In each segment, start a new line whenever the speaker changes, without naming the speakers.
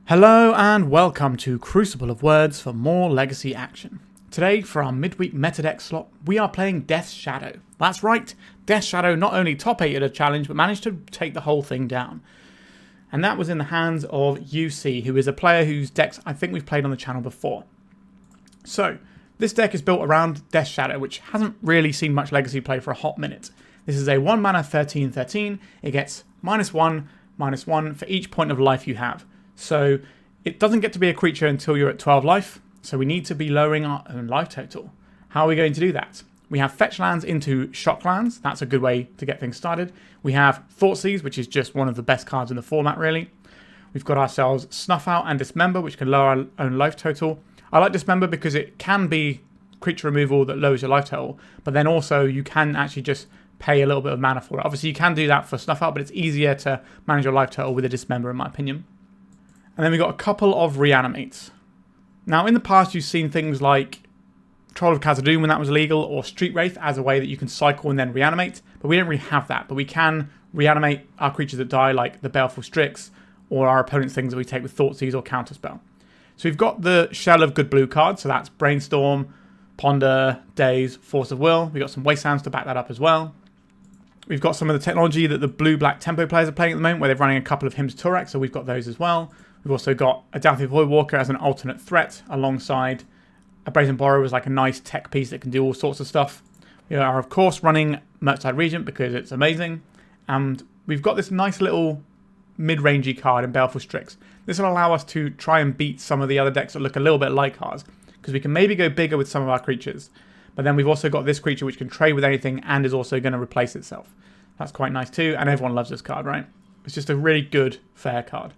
Hello and welcome to Crucible of Words for more Legacy action. Today, for our midweek meta deck slot, we are playing Death Shadow. That's right, Death Shadow not only top 8 at a challenge, but managed to take the whole thing down. And that was in the hands of usea, who is a player whose decks I think we've played on the channel before. So, this deck is built around Death Shadow, which hasn't really seen much Legacy play for a hot minute. This is a 1 mana 13/13, it gets -1/-1 for each point of life you have. So it doesn't get to be a creature until you're at 12 life, so we need to be lowering our own life total. How are we going to do that? We have fetch lands into shock lands. That's a good way to get things started. We have Thoughtseize, which is just one of the best cards in the format, really. We've got ourselves Snuff Out and Dismember, which can lower our own life total. I like Dismember because it can be creature removal that lowers your life total, but then also you can actually just pay a little bit of mana for it. Obviously, you can do that for Snuff Out, but it's easier to manage your life total with a Dismember, in my opinion. And then we've got a couple of Reanimates. Now, in the past, you've seen things like Troll of Khazad-dûm when that was illegal, or Street Wraith as a way that you can cycle and then reanimate, but we don't really have that. But we can reanimate our creatures that die, like the Baleful Strix, or our opponent's things that we take with Thoughtseize or Counterspell. So we've got the shell of good blue cards, so that's Brainstorm, Ponder, Daze, Force of Will. We've got some Wastelands to back that up as well. We've got some of the technology that the blue-black tempo players are playing at the moment, where they're running a couple of Hymns to Tourach, so we've got those as well. We've also got a Dauthi Voidwalker as an alternate threat, alongside a Brazen Borrower as like a nice tech piece that can do all sorts of stuff. We are, of course, running Murktide Regent because it's amazing. And we've got this nice little mid-rangey card in Baleful Strix. This will allow us to try and beat some of the other decks that look a little bit like ours, because we can maybe go bigger with some of our creatures. But then we've also got this creature which can trade with anything and is also going to replace itself. That's quite nice too, and everyone loves this card, right? It's just a really good, fair card.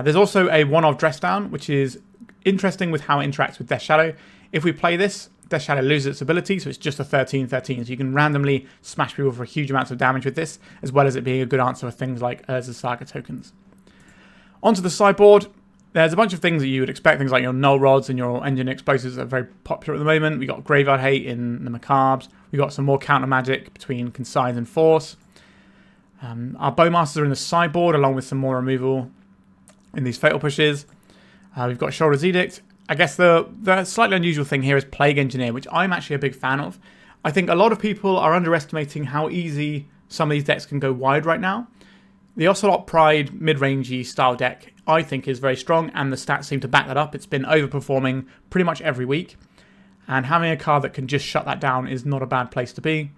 There's also a one-off dress down, which is interesting with how it interacts with Death Shadow. If we play this, Death Shadow loses its ability, so it's just a 13/13. So you can randomly smash people for huge amounts of damage with this, as well as it being a good answer for things like Urza's Saga tokens. Onto the sideboard, there's a bunch of things that you would expect, things like your Null Rods and your Engine Explosives are very popular at the moment. We've got Graveyard Hate in the Macabres. We've got some more counter magic between Consign and Force. Our Bowmasters are in the sideboard, along with some more removal in these Fatal Pushes. We've got Sheoldred's Edict. I guess the slightly unusual thing here is Plague Engineer, which I'm actually a big fan of. I think a lot of people are underestimating how easy some of these decks can go wide right now. The Ocelot Pride mid-rangey style deck, I think, is very strong, and the stats seem to back that up. It's been overperforming pretty much every week, and having a card that can just shut that down is not a bad place to be.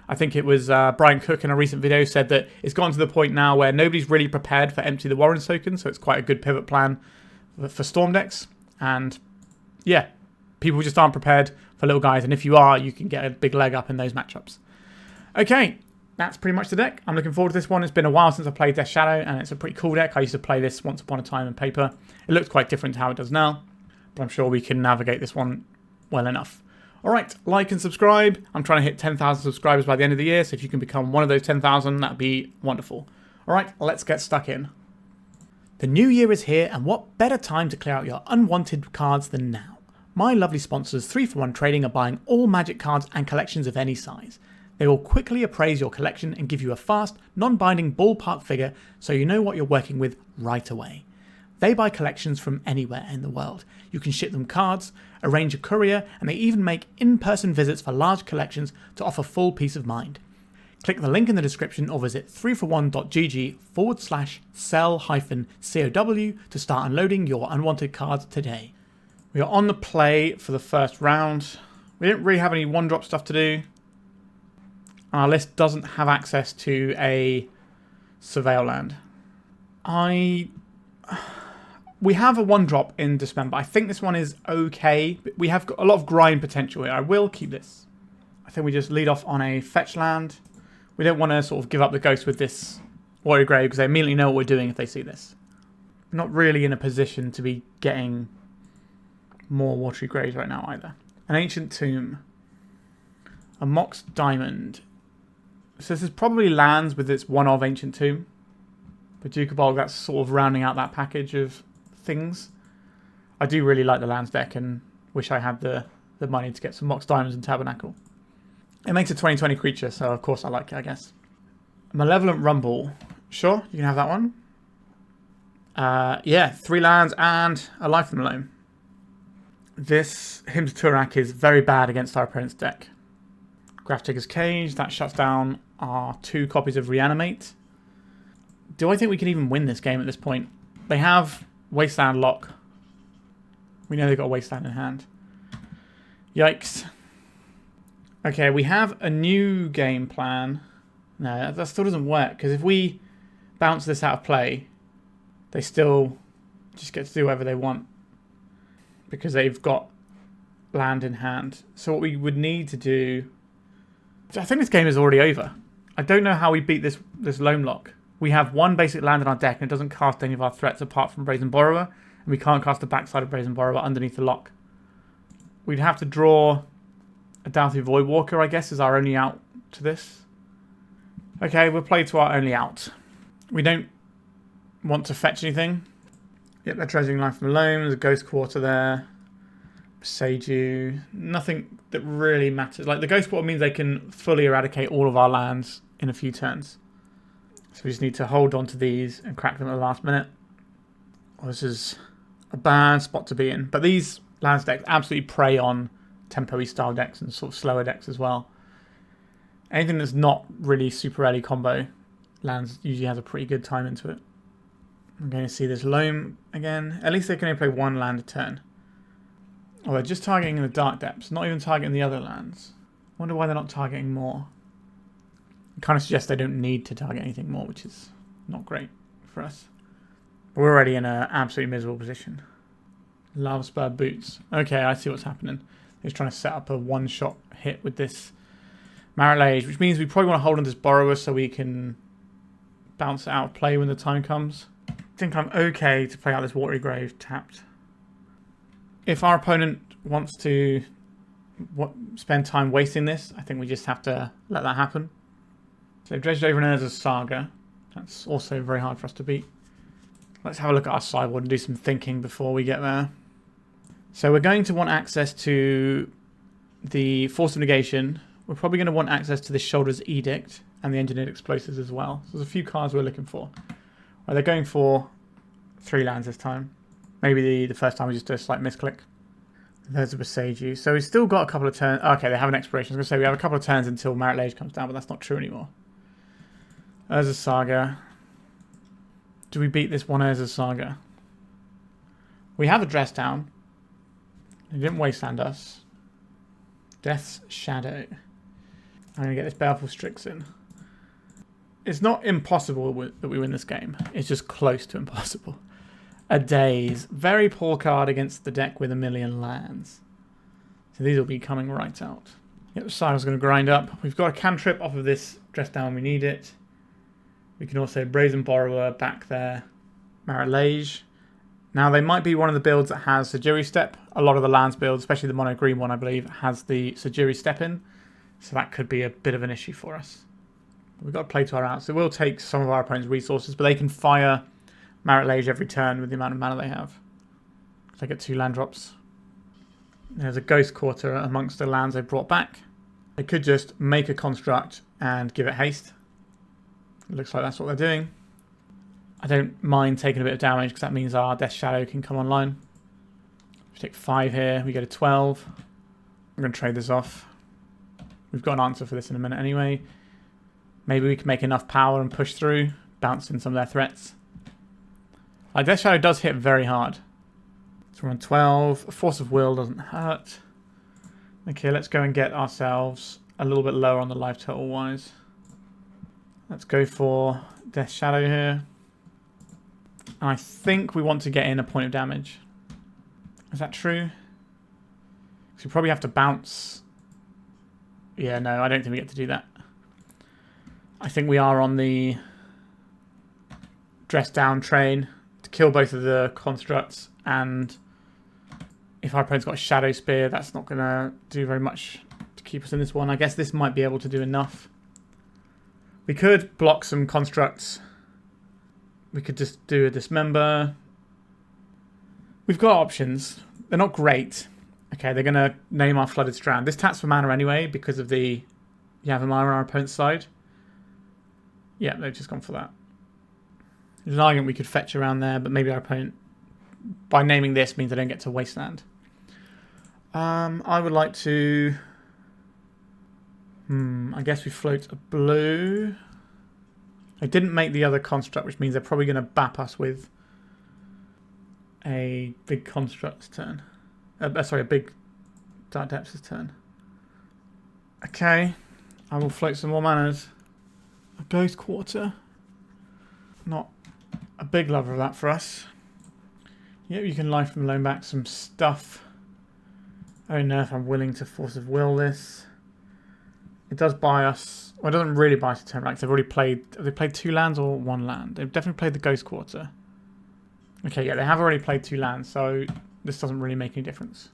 I think it was Brian Cook in a recent video said that it's gotten to the point now where nobody's really prepared for Empty the Warren token, so it's quite a good pivot plan for Storm decks. And yeah, people just aren't prepared for little guys, and if you are, you can get a big leg up in those matchups. Okay, that's pretty much the deck. I'm looking forward to this one. It's been a while since I played Death Shadow, and it's a pretty cool deck. I used to play this once upon a time in paper. It looks quite different to how it does now, but I'm sure we can navigate this one well enough. Alright, like and subscribe. I'm trying to hit 10,000 subscribers by the end of the year, so if you can become one of those 10,000, that'd be wonderful. Alright, let's get stuck in. The new year is here, and what better time to clear out your unwanted cards than now? My lovely sponsors 3for1 Trading are buying all Magic cards and collections of any size. They will quickly appraise your collection and give you a fast, non-binding ballpark figure so you know what you're working with right away. They buy collections from anywhere in the world. You can ship them cards, arrange a courier, and they even make in-person visits for large collections to offer full peace of mind. Click the link in the description or visit 3for1.gg/sell-COW to start unloading your unwanted cards today. We are on the play for the first round. We don't really have any one-drop stuff to do. Our list doesn't have access to a Surveil land. We have a one-drop in Dismember. I think this one is okay. But we have got a lot of grind potential here. I will keep this. I think we just lead off on a fetch land. We don't want to sort of give up the ghost with this Watery Grave because they immediately know what we're doing if they see this. We're not really in a position to be getting more Watery Graves right now either. An Ancient Tomb. A Moxed Diamond. So this is probably lands with its one of Ancient Tomb. But Duke of Bolg, that's sort of rounding out that package of things. I do really like the lands deck and wish I had the money to get some Mox Diamonds and Tabernacle. It makes a 20/20 creature, so of course I like it, I guess. Malevolent Rumble. Sure, you can have that one. Yeah, 3 lands and a life from loam. This Hymn to Tourach is very bad against our opponent's deck. Grafdigger's Cage, that shuts down our 2 copies of Reanimate. Do I think we can even win this game at this point? They have Wasteland lock. We know they've got a Wasteland in hand. Yikes. Okay, we have a new game plan. No, that still doesn't work, because if we bounce this out of play, they still just get to do whatever they want, because they've got land in hand. So what we would need to do... I think this game is already over. I don't know how we beat this loam lock. We have 1 basic land in our deck, and it doesn't cast any of our threats apart from Brazen Borrower, and we can't cast the backside of Brazen Borrower underneath the lock. We'd have to draw a Dauthi Voidwalker, I guess, is our only out to this. Okay, we'll play to our only out. We don't want to fetch anything. Yep, they're treasuring life from loam. There's a Ghost Quarter there. Seiju. Nothing that really matters. Like, the Ghost Quarter means they can fully eradicate all of our lands in a few turns. So we just need to hold on to these and crack them at the last minute. Oh, this is a bad spot to be in. But these lands decks absolutely prey on tempo-y style decks and sort of slower decks as well. Anything that's not really super early combo lands usually has a pretty good time into it. I'm going to see this loam again. At least they can only play 1 land a turn. Oh, they're just targeting the Dark Depths, not even targeting the other lands. I wonder why they're not targeting more. It kind of suggests they don't need to target anything more, which is not great for us. But we're already in an absolutely miserable position. Lava Spur Boots. Okay, I see what's happening. He's trying to set up a 1-shot hit with this Murktide, which means we probably want to hold on this Borrower so we can bounce it out of play when the time comes. I think I'm okay to play out this Watery Grave tapped. If our opponent wants to spend time wasting this, I think we just have to let that happen. So Dredged over an Urza's Saga. That's also very hard for us to beat. Let's have a look at our sideboard and do some thinking before we get there. So we're going to want access to the Force of Negation. We're probably going to want access to the Sheoldred's Edict and the Engineered Explosives as well. So there's a few cards we're looking for. Well, they're going for 3 lands this time. Maybe the first time we just do a slight misclick. There's a Seiju. So we've still got a couple of turns. Okay, they have an expiration. I was going to say we have a couple of turns until Murktide comes down, but that's not true anymore. Urza's Saga. Do we beat this one Urza's Saga? We have a Dress Down. They didn't Wasteland us. Death's Shadow. I'm going to get this Baleful Strix in. It's not impossible that we win this game. It's just close to impossible. A Daze. Very poor card against the deck with 1,000,000 lands. So these will be coming right out. Yep, Saga's going to grind up. We've got a cantrip off of this Dress Down. We need it. We can also Brazen Borrower back there. Murktide. Now, they might be one of the builds that has Sajiri Step. A lot of the lands builds, especially the mono green one, I believe, has the Sajiri Step in. So that could be a bit of an issue for us. We've got to play to our outs. It will take some of our opponent's resources, but they can fire Murktide every turn with the amount of mana they have. They get 2 land drops. There's a Ghost Quarter amongst the lands they brought back. They could just make a construct and give it haste. It looks like that's what they're doing. I don't mind taking a bit of damage because that means our Death Shadow can come online. We take 5 here. We go to 12. I'm going to trade this off. We've got an answer for this in a minute anyway. Maybe we can make enough power and push through, bounce in some of their threats. Like, Death Shadow does hit very hard. So we're on 12. Force of Will doesn't hurt. Okay, let's go and get ourselves a little bit lower on the life total wise. Let's go for Death Shadow here. And I think we want to get in a point of damage. Is that true? Because we probably have to bounce. Yeah, no, I don't think we get to do that. I think we are on the Dress Down train to kill both of the constructs, and if our opponent's got a Shadow Spear, that's not going to do very much to keep us in this one. I guess this might be able to do enough. We could block some constructs. We could just do a Dismember. We've got options. They're not great. Okay, they're going to name our Flooded Strand. This taps for mana anyway because of the Yavimaya on our opponent's side. Yeah, they've just gone for that. There's an argument we could fetch around there, but maybe our opponent, by naming this, means they don't get to Wasteland. I would like to... I guess we float a blue. I didn't make the other construct, which means they're probably going to bap us with a big construct's turn. Sorry, a big Dark Depths' turn. Okay, I will float some more manas. A Ghost Quarter. Not a big lover of that for us. Yep, you can life from loan back some stuff. I don't know if I'm willing to Force of Will this. It does buy us... Well, it doesn't really buy us a turn back. They've already played... Have they played 2 lands or 1 land? They've definitely played the Ghost Quarter. Okay, yeah, they have already played 2 lands, so this doesn't really make any difference.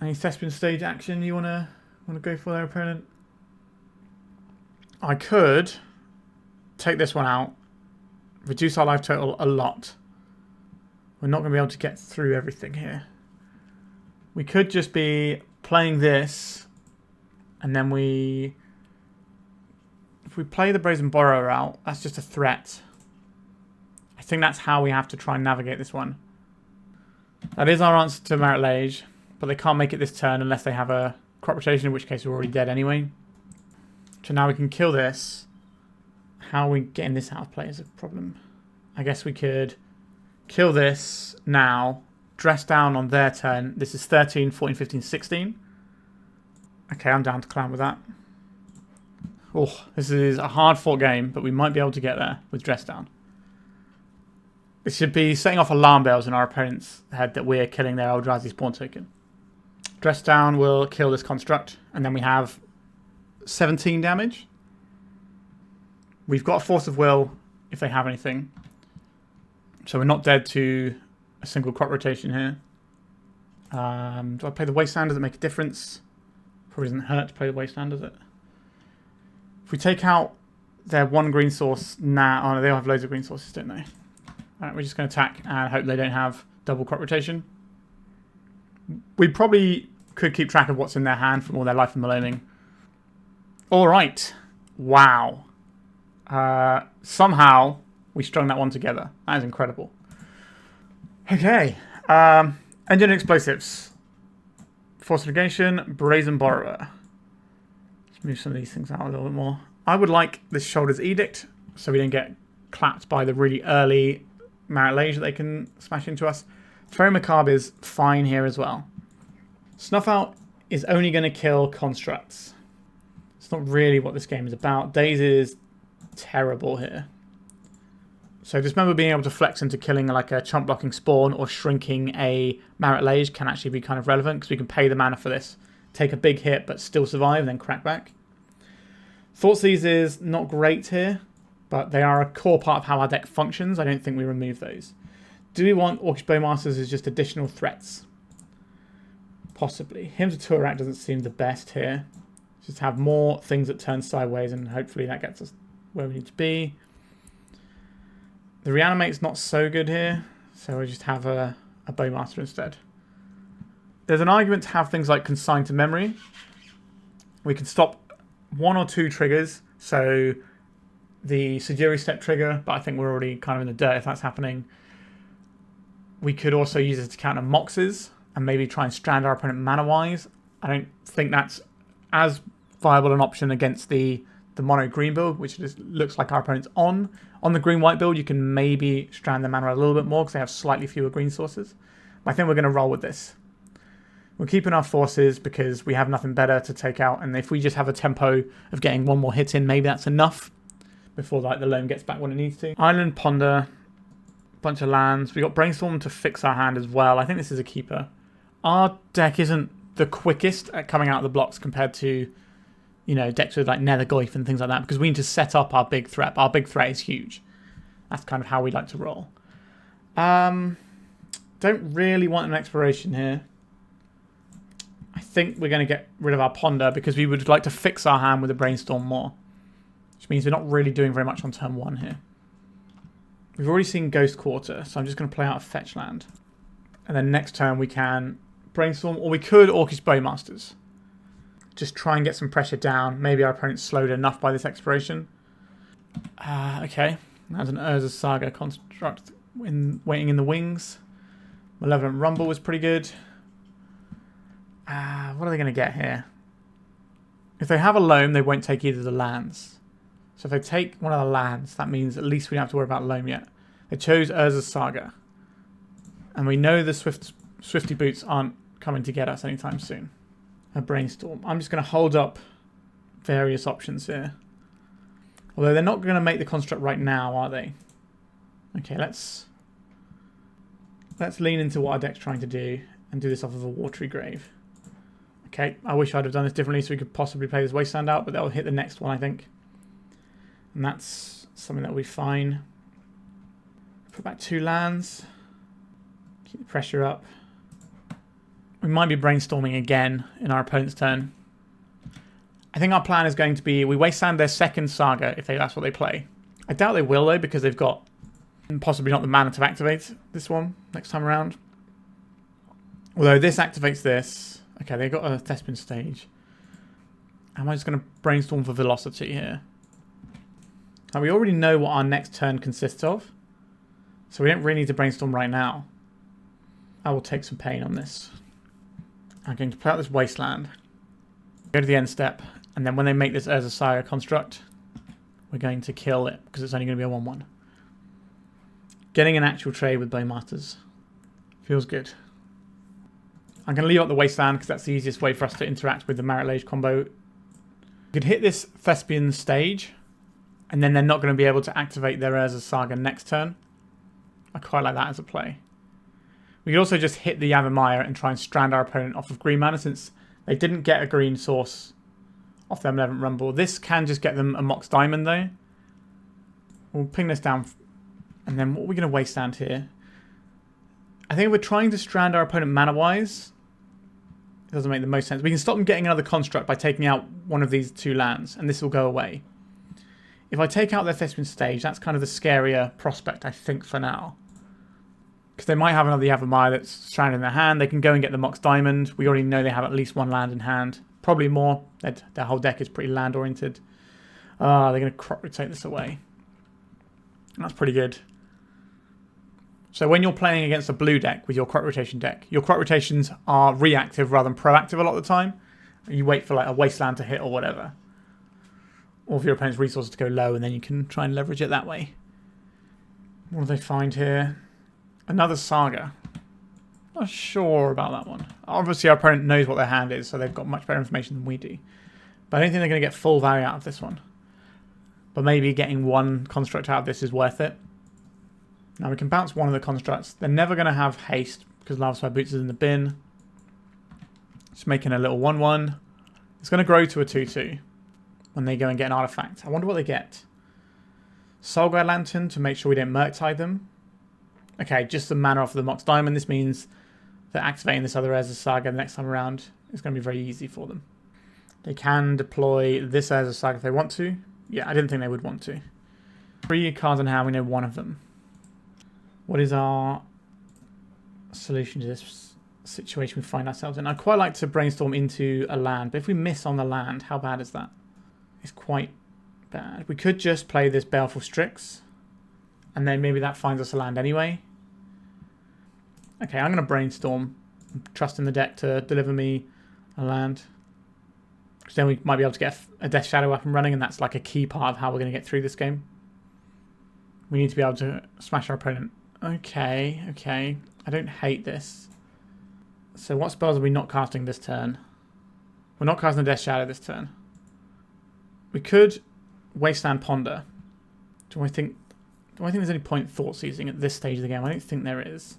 Any Thespian stage action you wanna go for their opponent? I could take this one out, reduce our life total a lot. We're not going to be able to get through everything here. We could just be playing this, and then if we play the Brazen Borrower out, that's just a threat. I think that's how we have to try and navigate this one. That is our answer to Merit Lage, but they can't make it this turn unless they have a crop rotation, in which case we're already dead anyway. So now we can kill this. How are we getting this out of play is a problem. I guess we could kill this now, dress down on their turn. This is 13, 14, 15, 16. Okay, I'm down to clown with that. Oh, this is a hard-fought game, but we might be able to get there with dress down. This should be setting off alarm bells in our opponent's head that we're killing their Eldrazi spawn token. Dress down will kill this construct, and then we have 17 damage. We've got a Force of Will if they have anything. So we're not dead to a single crop rotation here. Do I play the Wasteland? Does it make a difference? Probably doesn't hurt to play the Wasteland, does it? If we take out their 1 green source now... Oh, no, they all have loads of green sources, don't they? Alright, we're just going to attack and hope they don't have double crop rotation. We probably could keep track of what's in their hand from all their life and maloning. Alright. Wow. Somehow we strung that one together. That is incredible. Okay. Engine explosives. Force of Negation, Brazen Borrower. Let's move some of these things out a little bit more. I would like this Sheoldred's Edict, so we don't get clapped by the really early Merit Lage that they can smash into us. Faerie Macabre is fine here as well. Snuff Out is only going to kill constructs. It's not really what this game is about. Daze is terrible here. So Dismember being able to flex into killing like a chump blocking spawn or shrinking a Merit Lage can actually be kind of relevant because we can pay the mana for this. Take a big hit but still survive and then crack back. Thoughtseize is not great here, but they are a core part of how our deck functions. I don't think we remove those. Do we want Orcish Bowmasters as just additional threats? Possibly. Hymns of Tourach doesn't seem the best here. Just have more things that turn sideways and hopefully that gets us where we need to be. The Reanimate's not so good here, so we'll just have a Bowmaster instead. There's an argument to have things like Consign to Memory. We can stop 1 or 2 triggers, so the Sejiri step trigger, but I think we're already kind of in the dirt if that's happening. We could also use it to counter Moxes and maybe try and strand our opponent mana-wise. I don't think that's as viable an option against the mono green build, which just looks like our opponent's on. On the green-white build, you can maybe strand the mana a little bit more because they have slightly fewer green sources. But I think we're going to roll with this. We're keeping our forces because we have nothing better to take out, and if we just have a tempo of getting 1 more hit in, maybe that's enough before like the loan gets back when it needs to. Island, Ponder, bunch of lands. We got Brainstorm to fix our hand as well. I think this is a keeper. Our deck isn't the quickest at coming out of the blocks compared to, you know, decks with like Nethergoyf and things like that, because we need to set up our big threat. Our big threat is huge. That's kind of how we like to roll. Don't really want an exploration here. I think we're going to get rid of our Ponder because we would like to fix our hand with a Brainstorm more, which means we're not really doing very much on turn 1 here. We've already seen Ghost Quarter, so I'm just going to play out a fetch land. And then next turn we can Brainstorm, or we could Orcish Bowmasters. Just try and get some pressure down. Maybe our opponent's slowed enough by this exploration. Okay, That's an Urza Saga construct waiting in the wings. Malevolent Rumble was pretty good. What are they going to get here? If they have a loam, they won't take either of the lands. So if they take one of the lands, that means at least we don't have to worry about loam yet. They chose Urza Saga. And we know the Swifty Boots aren't coming to get us anytime soon. A Brainstorm. I'm just going to hold up various options here. Although they're not going to make the construct right now, are they? Okay, let's lean into what our deck's trying to do and do this off of a Watery Grave. Okay, I wish I'd have done this differently so we could possibly play this Wasteland out, but that'll hit the next one, I think. And that's something that'll be fine. Put back 2 lands. Keep the pressure up. We might be brainstorming again in our opponent's turn. I think our plan is going to be we Wasteland their second Saga if that's what they play. I doubt they will though because they've got possibly not the mana to activate this one next time around. Although this activates this. Okay, they've got a Thespin stage. Am I just going to brainstorm for velocity here? Now we already know what our next turn consists of. So we don't really need to brainstorm right now. I will take some pain on this. I'm going to play out this Wasteland. Go to the end step. And then when they make this Urza Saga construct, we're going to kill it because it's only going to be a 1-1. Getting an actual trade with Bowmasters feels good. I'm going to leave out the Wasteland because that's the easiest way for us to interact with the Marit combo. We could hit this Thespian stage, and then they're not going to be able to activate their Urza Saga next turn. I quite like that as a play. We could also just hit the Yavimaya and try and strand our opponent off of green mana since they didn't get a green source off their Malevolent Rumble. This can just get them a Mox Diamond though. We'll ping this down. And then what are we going to Wasteland here? I think if we're trying to strand our opponent mana-wise, it doesn't make the most sense. We can stop them getting another construct by taking out one of these 2 lands, and this will go away. If I take out their Thespian stage, that's kind of the scarier prospect, I think, for now. Because they might have another Yavimaya that's stranded in their hand. They can go and get the Mox Diamond. We already know they have at least 1 land in hand. Probably more. Their whole deck is pretty land-oriented. They're going to crop rotate this away. That's pretty good. So when you're playing against a blue deck with your crop rotation deck, your crop rotations are reactive rather than proactive a lot of the time. You wait for like a Wasteland to hit or whatever. Or for your opponent's resources to go low and then you can try and leverage it that way. What do they find here? Another Saga. Not sure about that one. Obviously our opponent knows what their hand is, so they've got much better information than we do. But I don't think they're going to get full value out of this one. But maybe getting 1 construct out of this is worth it. Now we can bounce one of the constructs. They're never going to have haste because Lava Spire Boots is in the bin. Just making a little 1-1. It's going to grow to a 2-2 when they go and get an artifact. I wonder what they get. Soulguide Lantern to make sure we don't Murktide them. Okay, just the mana off the Mox Diamond. This means that activating this other Urza Saga the next time around is going to be very easy for them. They can deploy this Urza Saga if they want to. Yeah, I didn't think they would want to. 3 cards in hand, we know 1 of them. What is our solution to this situation we find ourselves in? I'd quite like to brainstorm into a land, but if we miss on the land, how bad is that? It's quite bad. We could just play this Baleful Strix, and then maybe that finds us a land anyway. Okay, I'm going to brainstorm, trusting the deck to deliver me a land. Because then we might be able to get a Death Shadow up and running, and that's like a key part of how we're going to get through this game. We need to be able to smash our opponent. Okay, okay. I don't hate this. So what spells are we not casting this turn? We're not casting the Death Shadow this turn. We could Wasteland Ponder. Do I think there's any point Thoughtseizing at this stage of the game? I don't think there is.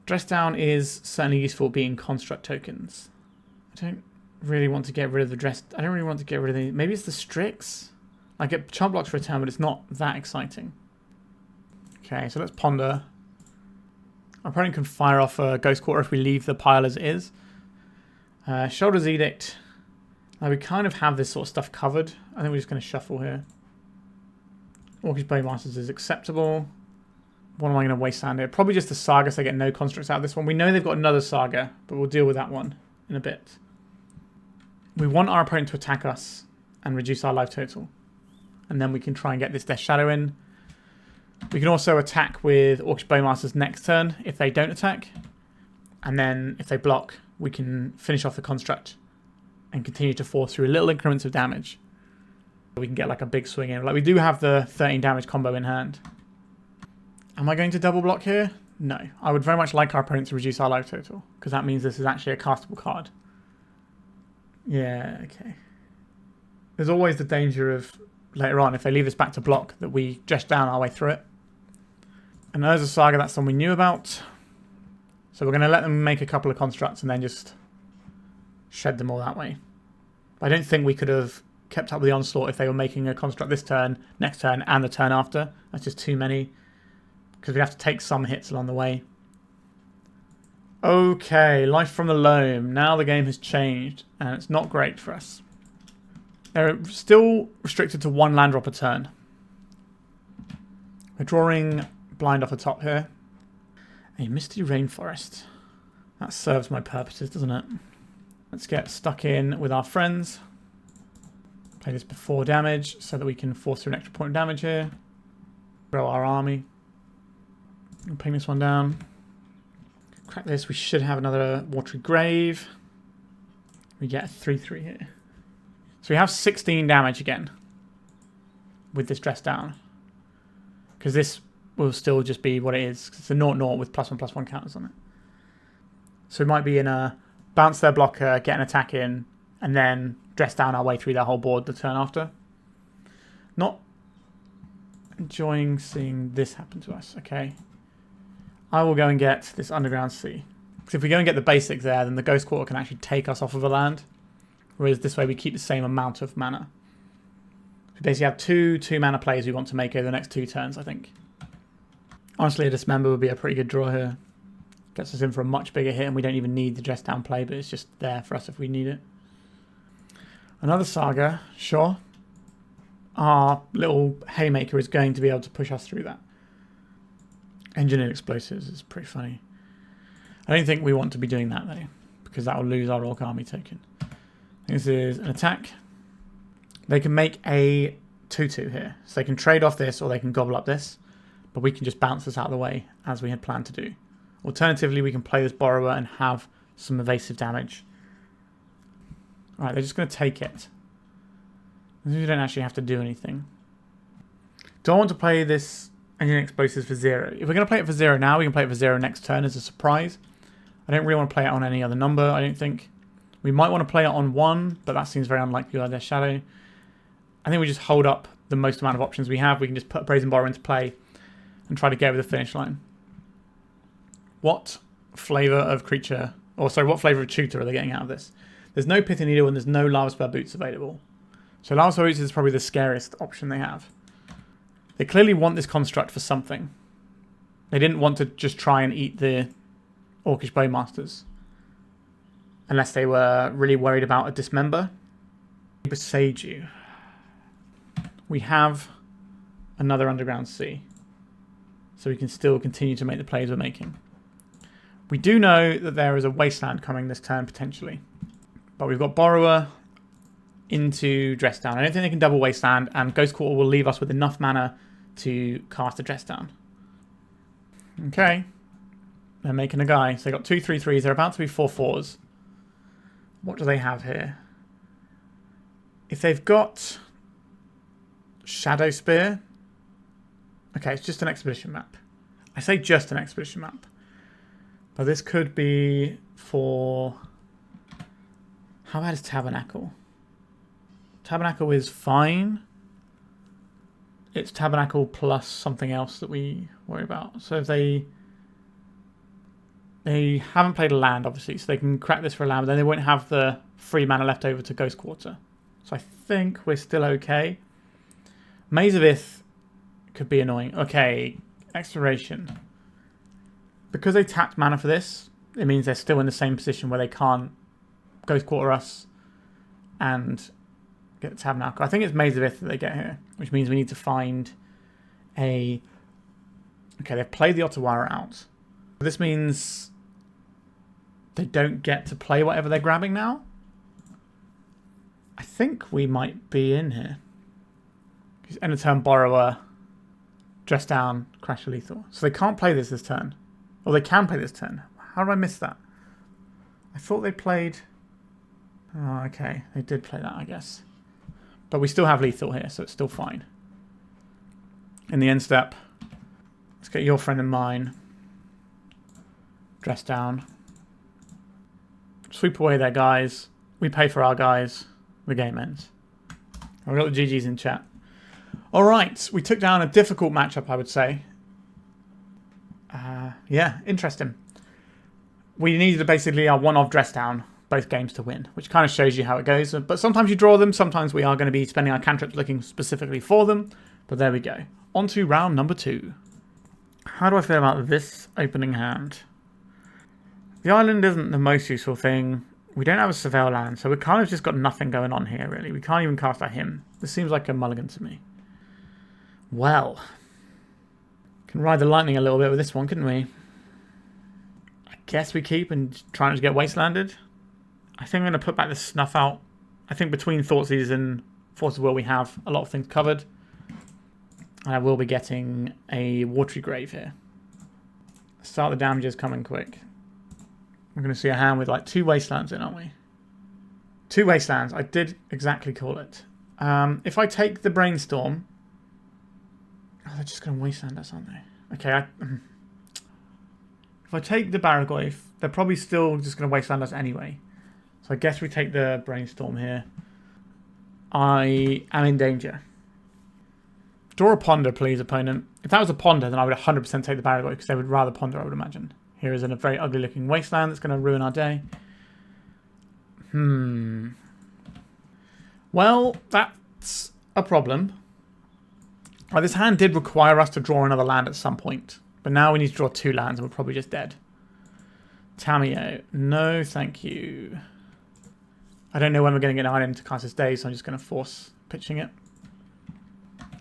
Dress Down is certainly useful being construct tokens. I don't really want to get rid of the dress. I don't really want to get rid of the... Maybe it's the Strix? I get chump blocks for a turn, but it's not that exciting. Okay, so let's Ponder. Our opponent can fire off a Ghost Quarter if we leave the pile as it is. Sheoldred's Edict. Now we kind of have this sort of stuff covered. I think we're just going to shuffle here. Orcish Bowmasters is acceptable. What am I going to Wasteland here? Probably just the Saga, so I get no constructs out of this one. We know they've got another Saga, but we'll deal with that one in a bit. We want our opponent to attack us and reduce our life total. And then we can try and get this Death Shadow in. We can also attack with Orcish Bowmasters next turn if they don't attack. And then if they block, we can finish off the construct and continue to force through little increments of damage. We can get like a big swing in. Like we do have the 13 damage combo in hand. Am I going to double block here? No. I would very much like our opponent to reduce our life total, because that means this is actually a castable card. Yeah, okay. There's always the danger of later on, if they leave this back to block, that we dress down our way through it. And there's a saga, that's something we knew about. So we're going to let them make a couple of constructs and then just shed them all that way. I don't think we could have kept up with the onslaught if they were making a construct this turn, next turn, and the turn after. That's just too many, because we have to take some hits along the way. Okay, Life from the Loam. Now the game has changed, and it's not great for us. They're still restricted to 1 land drop a turn. We're drawing blind off the top here. A Misty Rainforest. That serves my purposes, doesn't it? Let's get stuck in with our friends. Play this before damage so that we can force through an extra point of damage here. Grow our army. And ping this one down. Crack this. We should have another Watery Grave. We get a 3/3 here. So we have 16 damage again with this dress down. Because this will still just be what it is. It's a 0/0 with +1/+1 counters on it. So we might be in a bounce their blocker, get an attack in, and then dress down our way through their whole board the turn after. Not enjoying seeing this happen to us. Okay. I will go and get this Underground Sea. Because if we go and get the basics there, then the Ghost Quarter can actually take us off of a land. Whereas this way we keep the same amount of mana. We basically have two mana plays we want to make over the next 2 turns, I think. Honestly, a Dismember would be a pretty good draw here. Gets us in for a much bigger hit, and we don't even need the dress down play, but it's just there for us if we need it. Another Saga, sure. Our little Haymaker is going to be able to push us through that. Engineered Explosives is pretty funny. I don't think we want to be doing that though, because that will lose our Orc Army token. This is an attack. They can make a 2/2 here. So they can trade off this or they can gobble up this. But we can just bounce this out of the way as we had planned to do. Alternatively, we can play this Borrower and have some evasive damage. Alright, they're just going to take it. We don't actually have to do anything. Do I want to play this Engineering Explosives for 0? If we're going to play it for 0 now, we can play it for 0 next turn as a surprise. I don't really want to play it on any other number, I don't think. We might want to play it on 1, but that seems very unlikely with their Shadow. I think we just hold up the most amount of options we have. We can just put Brazen Borrower into play and try to get over the finish line. What flavour of creature, or sorry, what flavour of tutor are they getting out of this? There's no Pithing Needle and there's no Lava Spur Boots available. So Lava Spur Boots is probably the scariest option they have. They clearly want this construct for something. They didn't want to just try and eat the Orcish Bowmasters. Unless they were really worried about a Dismember. Beside you. We have another Underground Sea. So we can still continue to make the plays we're making. We do know that there is a Wasteland coming this turn, potentially. But we've got Borrower into Dress Down. I don't think they can double Wasteland, and Ghost Quarter will leave us with enough mana to cast a Dress Down. Okay. They're making a guy. So they got 2 3/3s. They're about to be 4/4s. What do they have here? If they've got Shadow Spear. Okay, it's just an expedition map. I say just an expedition map. But this could be for... How bad is Tabernacle? Tabernacle is fine. It's Tabernacle plus something else that we worry about. So if they haven't played a land, obviously, so they can crack this for a land, but then they won't have the free mana left over to Ghost Quarter. So I think we're still okay. Maze of Ith could be annoying. Okay, Exploration. Because they tapped mana for this, it means they're still in the same position where they can't Ghost Quarter us and get the Tabernacle. I think it's Maze of Ith that they get here, which means we need to find a... Okay, they've played the Ottawara out. This means they don't get to play whatever they're grabbing now. I think we might be in here. End of turn Borrower, Dress down, crash your lethal. So they can't play this turn. Or they can play this turn. How did I miss that? I thought they played... Oh, okay. They did play that, I guess. But we still have lethal here, so it's still fine. In the end step, let's get your friend and mine. Dress down. Sweep away their guys. We pay for our guys. The game ends. I've got the GGs in chat. Alright, we took down a difficult matchup, I would say. Yeah, interesting. We needed basically a one-off dress down both games to win, which kind of shows you how it goes. But sometimes you draw them, sometimes we are going to be spending our cantrips looking specifically for them. But there we go. On to round number 2. How do I feel about this opening hand? The island isn't the most useful thing. We don't have a Surveil land, so we've kind of just got nothing going on here, really. We can't even cast at him. This seems like a mulligan to me. Well, can ride the lightning a little bit with this one, couldn't we? I guess we keep and try not to get wastelanded. I think I'm going to put back the Snuff Out. I think between Thoughtseize and Force of Will we have a lot of things covered. And I will be getting a Watery Grave here. Start the damages coming quick. We're going to see a hand with like 2 wastelands in, aren't we? 2 wastelands. I did exactly call it. If I take the Brainstorm... Oh, they're just going to wasteland us, aren't they? Okay, if I take the Barragoyf, they're probably still just going to wasteland us anyway. So I guess we take the Brainstorm here. I am in danger. Draw a Ponder, please, opponent. If that was a Ponder, then I would 100% take the Barragoyf because they would rather Ponder, I would imagine. Here is a very ugly-looking wasteland that's going to ruin our day. Well, that's a problem. This hand did require us to draw another land at some point. But now we need to draw 2 lands and we're probably just dead. Tamiyo. No, thank you. I don't know when we're going to get an island to cast this Daze, so I'm just going to force pitching it.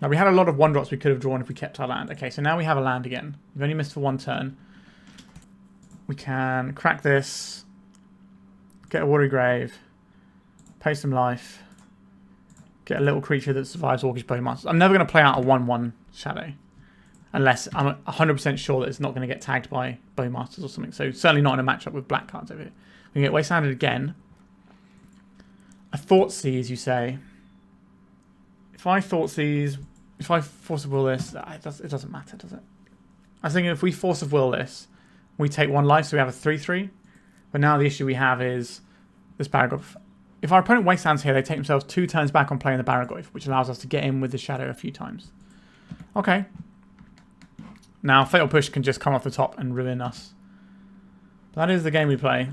Now, we had a lot of 1-drops we could have drawn if we kept our land. Okay, so now we have a land again. We've only missed for 1 turn. We can crack this. Get a Watery Grave. Pay some life. Get a little creature that survives Orcish Bowmasters. I'm never going to play out a 1-1 Shadow. Unless I'm 100% sure that it's not going to get tagged by Bowmasters or something. So certainly not in a matchup with black cards over here. We can get wastelanded again. A Thoughtseize, you say. If I Thoughtseize... If I Force of Will this... It doesn't matter, does it? I was thinking if we Force of Will this, we take 1 life, so we have a 3-3. But now the issue we have is this Barragoyf. If our opponent wastelands here, they take themselves 2 turns back on playing the Barragoyf, which allows us to get in with the Shadow a few times. Okay. Now, Fatal Push can just come off the top and ruin us. That is the game we play.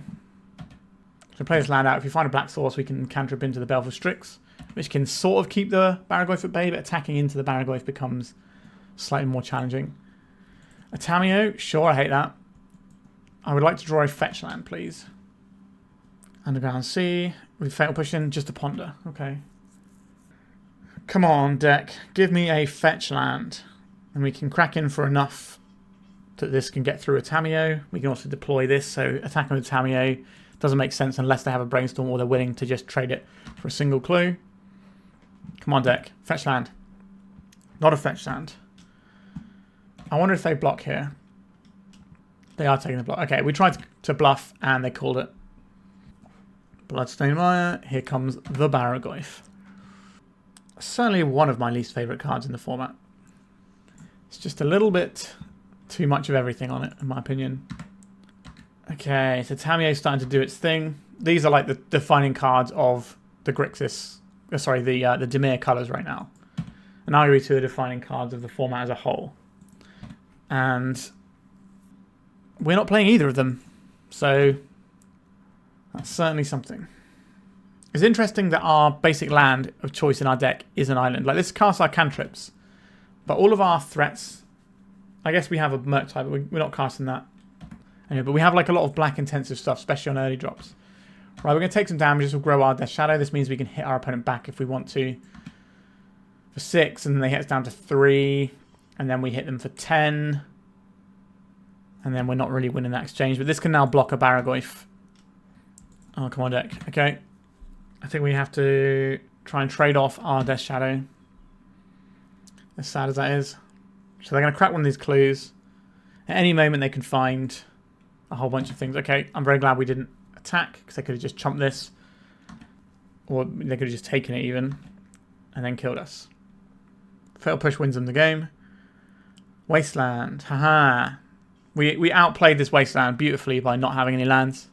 So play this land out. If we find a black source, we can cantrip into the Baleful Strix, which can sort of keep the Barragoyf at bay, but attacking into the Barragoyf becomes slightly more challenging. A Tamiyo, sure, I hate that. I would like to draw a fetch land, please. Underground Sea, with Fatal Push in, just a Ponder. Okay. Come on, deck. Give me a fetch land. And we can crack in for enough that this can get through a Tamiyo. We can also deploy this, so attacking with Tamiyo doesn't make sense unless they have a Brainstorm or they're willing to just trade it for a single clue. Come on, deck. Fetch land. Not a fetch land. I wonder if they block here. They are taking the block. Okay, we tried to bluff and they called it. Bloodstained Mire. Here comes the Barragoyf. Certainly one of my least favourite cards in the format. It's just a little bit too much of everything on it, in my opinion. Okay, so Tamiyo's starting to do its thing. These are like the defining cards of the Grixis, sorry, the Dimir colours right now. And arguably two of the defining cards of the format as a whole. And we're not playing either of them. So that's certainly something. It's interesting that our basic land of choice in our deck is an island. Like, this casts our cantrips. But all of our threats... I guess we have a Murktide, but we're not casting that. Anyway, but we have like a lot of black intensive stuff, especially on early drops. Right, we're going to take some damage. This will grow our Death Shadow. This means we can hit our opponent back if we want to. For 6, and then they hit us down to 3. And then we hit them for 10. And then we're not really winning that exchange. But this can now block a Barragoyf. Oh, come on, deck. Okay. I think we have to try and trade off our Death Shadow. As sad as that is. So they're going to crack one of these clues. At any moment they can find a whole bunch of things. Okay, I'm very glad we didn't attack because they could have just chumped this. Or they could have just taken it even and then killed us. Fatal Push wins them the game. Wasteland. Haha. We outplayed this Wasteland beautifully by not having any lands.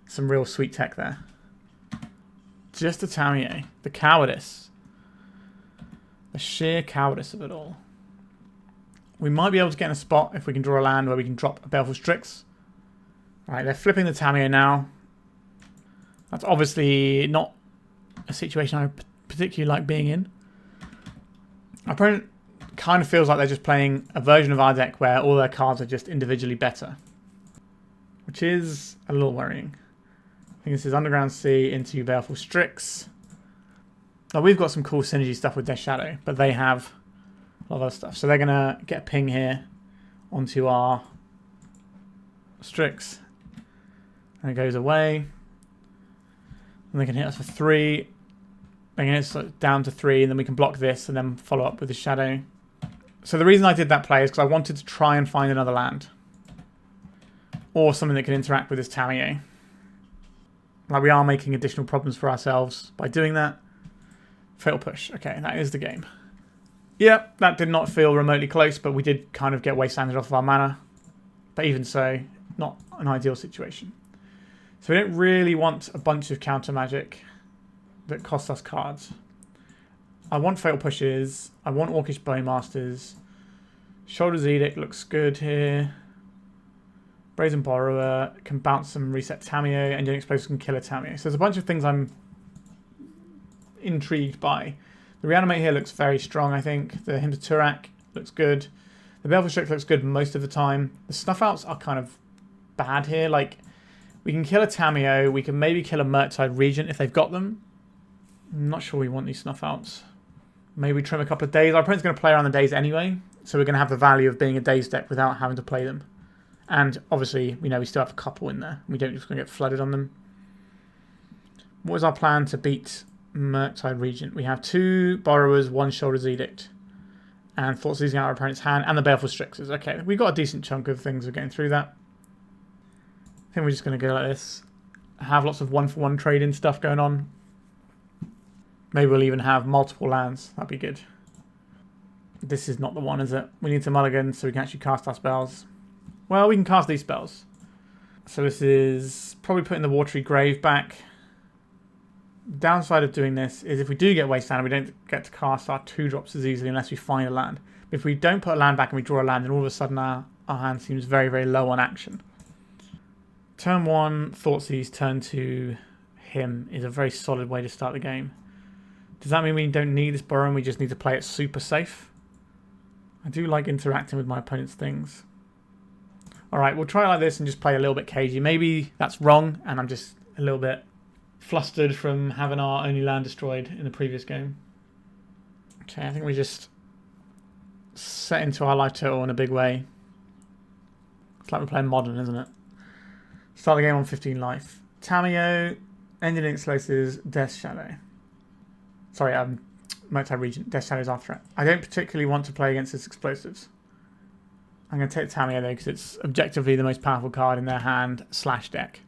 Some real sweet tech there. Just a Tamiyo. The cowardice. The sheer cowardice of it all. We might be able to get in a spot if we can draw a land where we can drop a Baleful Strix. Right, they're flipping the Tamiyo now. That's obviously not a situation I particularly like being in. Our opponent kind of feels like they're just playing a version of our deck where all their cards are just individually better. Which is a little worrying. I think this is Underground Sea into Baleful Strix. Now we've got some cool synergy stuff with Death Shadow, but they have a lot of other stuff. So they're going to get a ping here onto our Strix. And it goes away. And they can hit us for 3. They can hit us down to 3, and then we can block this and then follow up with the Shadow. So the reason I did that play is because I wanted to try and find another land. Or something that can interact with this Tamiyo. Like we are making additional problems for ourselves by doing that. Fatal Push. Okay, that is the game. Yep, that did not feel remotely close, but we did kind of get wastelanded off of our mana. But even so, not an ideal situation. So we don't really want a bunch of counter magic that cost us cards. I want Fatal Pushes. I want Orcish Bowmasters. Sheoldred's Edict looks good here. Brazen Borrower can bounce some reset Tamiyo, and Engineering Explosives can kill a Tamiyo. So there's a bunch of things I'm intrigued by. The Reanimate here looks very strong, I think. The Hymn to Tourach looks good. The Baleful Strix looks good most of the time. The Snuff Outs are kind of bad here. Like, we can kill a Tamiyo. We can maybe kill a Murktide Regent if they've got them. I'm not sure we want these Snuff Outs. Maybe trim a couple of Daze. Our opponent's going to play around the Daze anyway, so we're going to have the value of being a Daze deck without having to play them. And obviously, we know we still have a couple in there. We don't just going to get flooded on them. What is our plan to beat Murktide Regent? We have 2 Borrowers, 1 Sheoldred's Edict, and Thoughtseize out our opponent's hand, and the Baleful Strixes. Okay, we've got a decent chunk of things. We're getting through that. I think we're just going to go like this. Have lots of 1-for-1 trading stuff going on. Maybe we'll even have multiple lands. That'd be good. This is not the one, is it? We need to mulligan so we can actually cast our spells. Well, we can cast these spells. So this is probably putting the Watery Grave back. The downside of doing this is if we do get Wasteland, we don't get to cast our 2-drops as easily unless we find a land. But if we don't put a land back and we draw a land, then all of a sudden our hand seems very, very low on action. Turn 1, Thoughtseize, turn 2, him is a very solid way to start the game. Does that mean we don't need this Burrow and we just need to play it super safe? I do like interacting with my opponent's things. Alright, we'll try it like this and just play a little bit cagey. Maybe that's wrong and I'm just a little bit flustered from having our only land destroyed in the previous game. Okay, I think we just set into our life total in a big way. It's like we're playing Modern, isn't it? Start the game on 15 life. Tamiyo, Engineering Explosives, Death Shadow. Sorry, Murktide Regent. Death Shadow's our threat. I don't particularly want to play against its explosives. I'm going to take Tamiyo though because it's objectively the most powerful card in their hand / deck.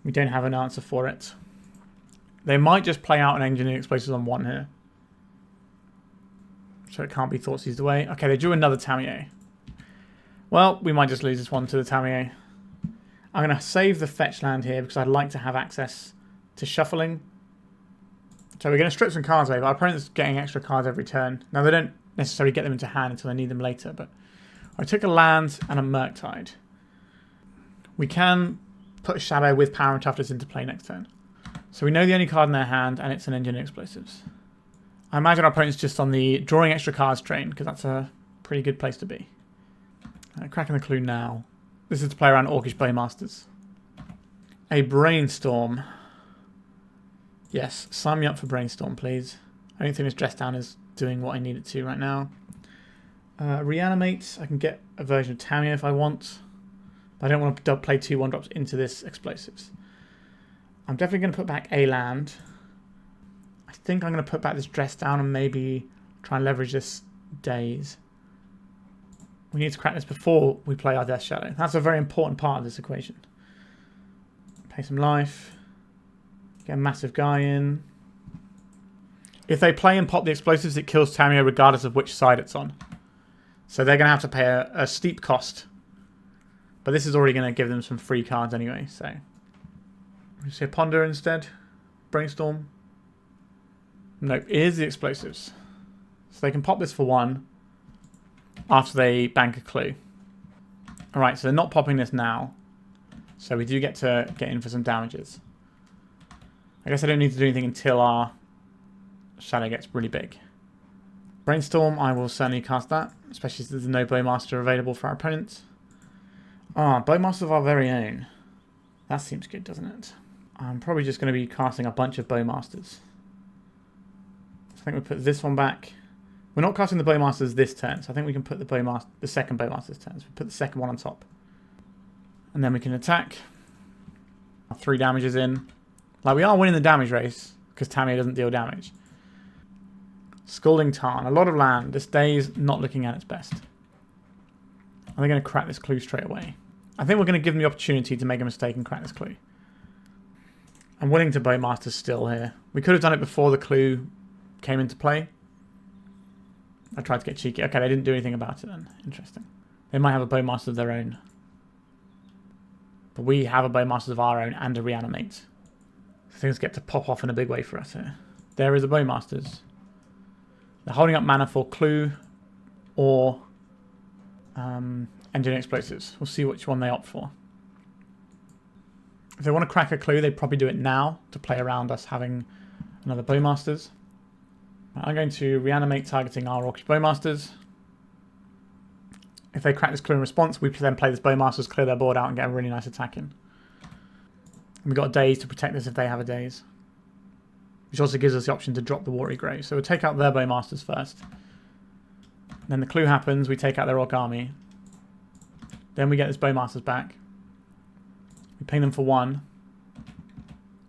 We don't have an answer for it. They might just play out an Engineering Explosives on 1 here. So it can't be Thoughtseized away. Okay, they drew another Tamiyo. Well, we might just lose this one to the Tamiyo. I'm going to save the fetch land here because I'd like to have access to shuffling. So we're going to strip some cards away. Our opponent's getting extra cards every turn. Now, they don't necessarily get them into hand until they need them later, but I took a land and a Murktide. We can put a Shadow with Power and Toughness into play next turn. So we know the only card in their hand, and it's an Engineering Explosives. I imagine our opponent's just on the drawing extra cards train, because that's a pretty good place to be. Cracking the clue now. This is to play around Orcish Bowmasters. A Brainstorm. Yes, sign me up for Brainstorm, please. I don't think this dress down is doing what I need it to right now. Reanimate. I can get a version of Tamiyo if I want. But I don't want to play 2 1-drops into this Explosives. I'm definitely going to put back a land. I think I'm going to put back this dress down and maybe try and leverage this Daze. We need to crack this before we play our Death Shadow. That's a very important part of this equation. Pay some life. Get a massive guy in. If they play and pop the explosives, it kills Tamiyo regardless of which side it's on. So they're going to have to pay a steep cost. But this is already going to give them some free cards anyway. So we say Ponder instead. Brainstorm. Nope, it is the explosives. So they can pop this for 1 after they bank a clue. Alright, so they're not popping this now. So we do get to get in for some damages. I guess I don't need to do anything until our shadow gets really big. Brainstorm, I will certainly cast that, especially since there's no Bowmaster available for our opponents. Ah, Bowmaster of our very own. That seems good, doesn't it? I'm probably just going to be casting a bunch of Bowmasters. I think we'll put this one back. We're not casting the Bowmasters this turn, so I think we can put the second Bowmaster's turn. So we put the second one on top. And then we can attack. 3 damages in. Like, we are winning the damage race, because Tamiyo doesn't deal damage. Scalding Tarn. A lot of land. This Daze not looking at its best. Are they going to crack this clue straight away? I think we're going to give them the opportunity to make a mistake and crack this clue. I'm willing to Bowmaster still here. We could have done it before the clue came into play. I tried to get cheeky. Okay, they didn't do anything about it then. Interesting. They might have a Bowmaster of their own. But we have a Bowmaster of our own and a Reanimate. So things get to pop off in a big way for us here. There is a Bowmasters. They're holding up mana for clue or Engineering Explosives. We'll see which one they opt for. If they want to crack a clue, they'd probably do it now to play around us having another Bowmasters. I'm going to Reanimate targeting our Orcish Bowmasters. If they crack this clue in response, we then play this Bowmasters, clear their board out and get a really nice attack in. And we've got a Daze to protect this if they have a Daze. Which also gives us the option to drop the Watery Grave. So we'll take out their Bowmasters first. Then the clue happens, we take out their Orc army. Then we get this Bowmasters back. We ping them for 1.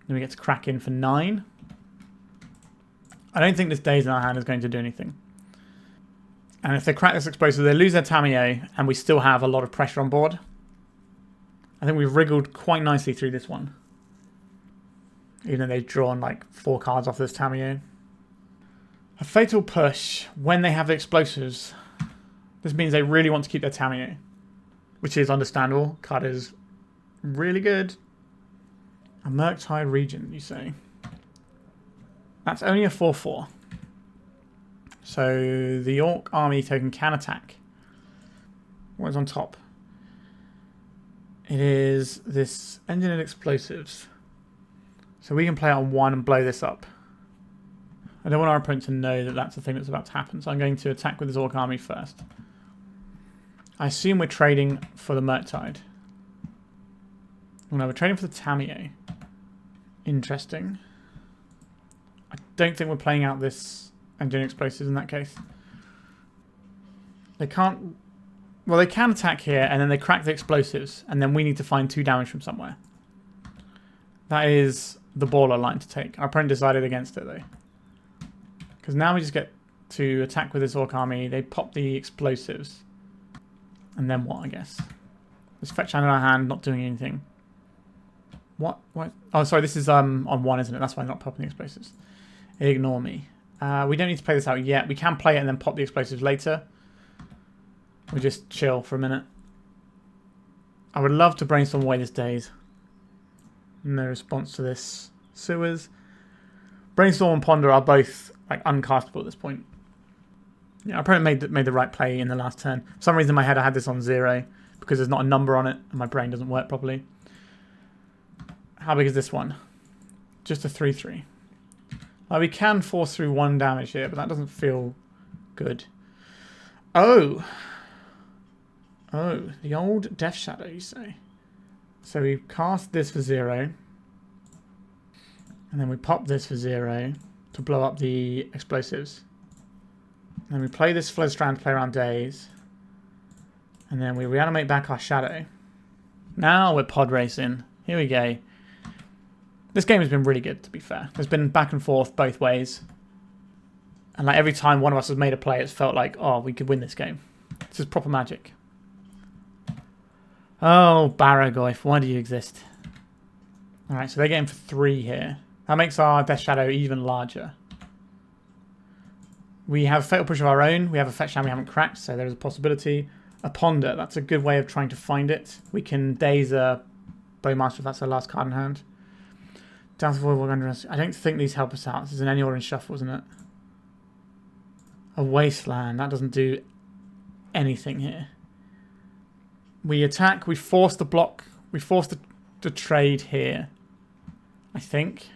Then we get to crack in for 9. I don't think this Daze in our hand is going to do anything. And if they crack this explosive, they lose their Tamiyo, and we still have a lot of pressure on board. I think we've wriggled quite nicely through this one. Even though they've drawn like 4 cards off this Tamiyo. A Fatal Push, when they have the explosives, this means they really want to keep their Tamiyo. Which is understandable. Card is really good. A Murktide Regent, you say? That's only a 4/4. So the Orc army token can attack. What is on top? It is this Engineered Explosives. So we can play it on 1 and blow this up. I don't want our opponent to know that that's the thing that's about to happen. So I'm going to attack with this Orc army first. I assume we're trading for the Murktide. Oh no, we're trading for the Tamiyo. Interesting. I don't think we're playing out this Engineering Explosives in that case. They can't... Well, they can attack here, and then they crack the explosives, and then we need to find 2 damage from somewhere. That is the baller line to take. Our opponent decided against it, though. Because now we just get to attack with this Orc army. They pop the explosives. And then what, I guess? Just fetch hand in our hand, not doing anything. What? Oh, sorry, this is on 1, isn't it? That's why I'm not popping the explosives. Ignore me. We don't need to play this out yet. We can play it and then pop the explosives later. We'll just chill for a minute. I would love to Brainstorm away this Daze. No response to this Sewers. Brainstorm and Ponder are both like uncastable at this point. Yeah, our opponent made the right play in the last turn. For some reason in my head I had this on 0 because there's not a number on it and my brain doesn't work properly. How big is this one? Just a 3/3. We can force through 1 damage here, but that doesn't feel good. Oh! Oh, the old Death Shadow, you say? So we cast this for 0. And then we pop this for 0 to blow up the explosives. And then we play this Flooded Strand to play around Daze. And then we reanimate back our Shadow. Now we're pod racing. Here we go. This game has been really good, to be fair. There's been back and forth both ways. And like every time one of us has made a play, it's felt like, oh, we could win this game. This is proper magic. Oh, Barragoyf, why do you exist? Alright, so they're getting for 3 here. That makes our Death Shadow even larger. We have Fatal Push of our own. We have a Fetch Land we haven't cracked, so there is a possibility. A Ponder, that's a good way of trying to find it. We can Daze a Bowmaster if that's our last card in hand. Dauthi Voidwalker, I don't think these help us out. This is an any order in shuffle, isn't it? A Wasteland, that doesn't do anything here. We attack, we force the block, we force the trade here, I think.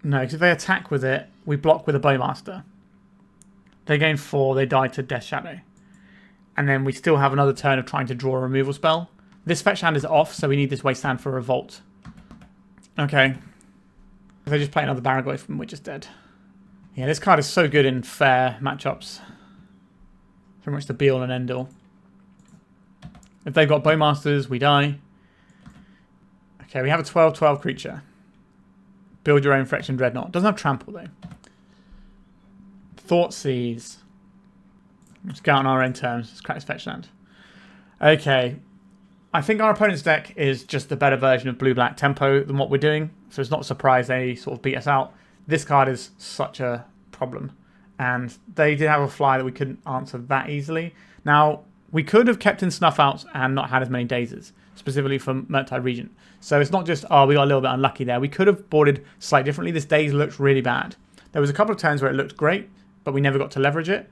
No, because if they attack with it, we block with a Bowmaster. They gain 4, they die to Death Shadow. And then we still have another turn of trying to draw a removal spell. This Fetch Land is off, so we need this Wasteland for Revolt. Okay. If they just play another Barragoyf, we're just dead. Yeah, this card is so good in fair matchups. Pretty much the be-all and end-all. If they've got Bowmasters, we die. Okay, we have a 12/12 creature. Build your own Phyrexian Dreadnought. Doesn't have trample, though. Thoughtseize. Let's go out on our own terms. Let's crack this Fetch Land. Okay. I think our opponent's deck is just a better version of blue-black tempo than what we're doing. So it's not a surprise they sort of beat us out. This card is such a problem. And they did have a fly that we couldn't answer that easily. Now, we could have kept in Snuff Outs and not had as many Dazes, specifically from Murktide Regent. So it's not just, oh, we got a little bit unlucky there. We could have boarded slightly differently. This Daze looked really bad. There was a couple of turns where it looked great, but we never got to leverage it.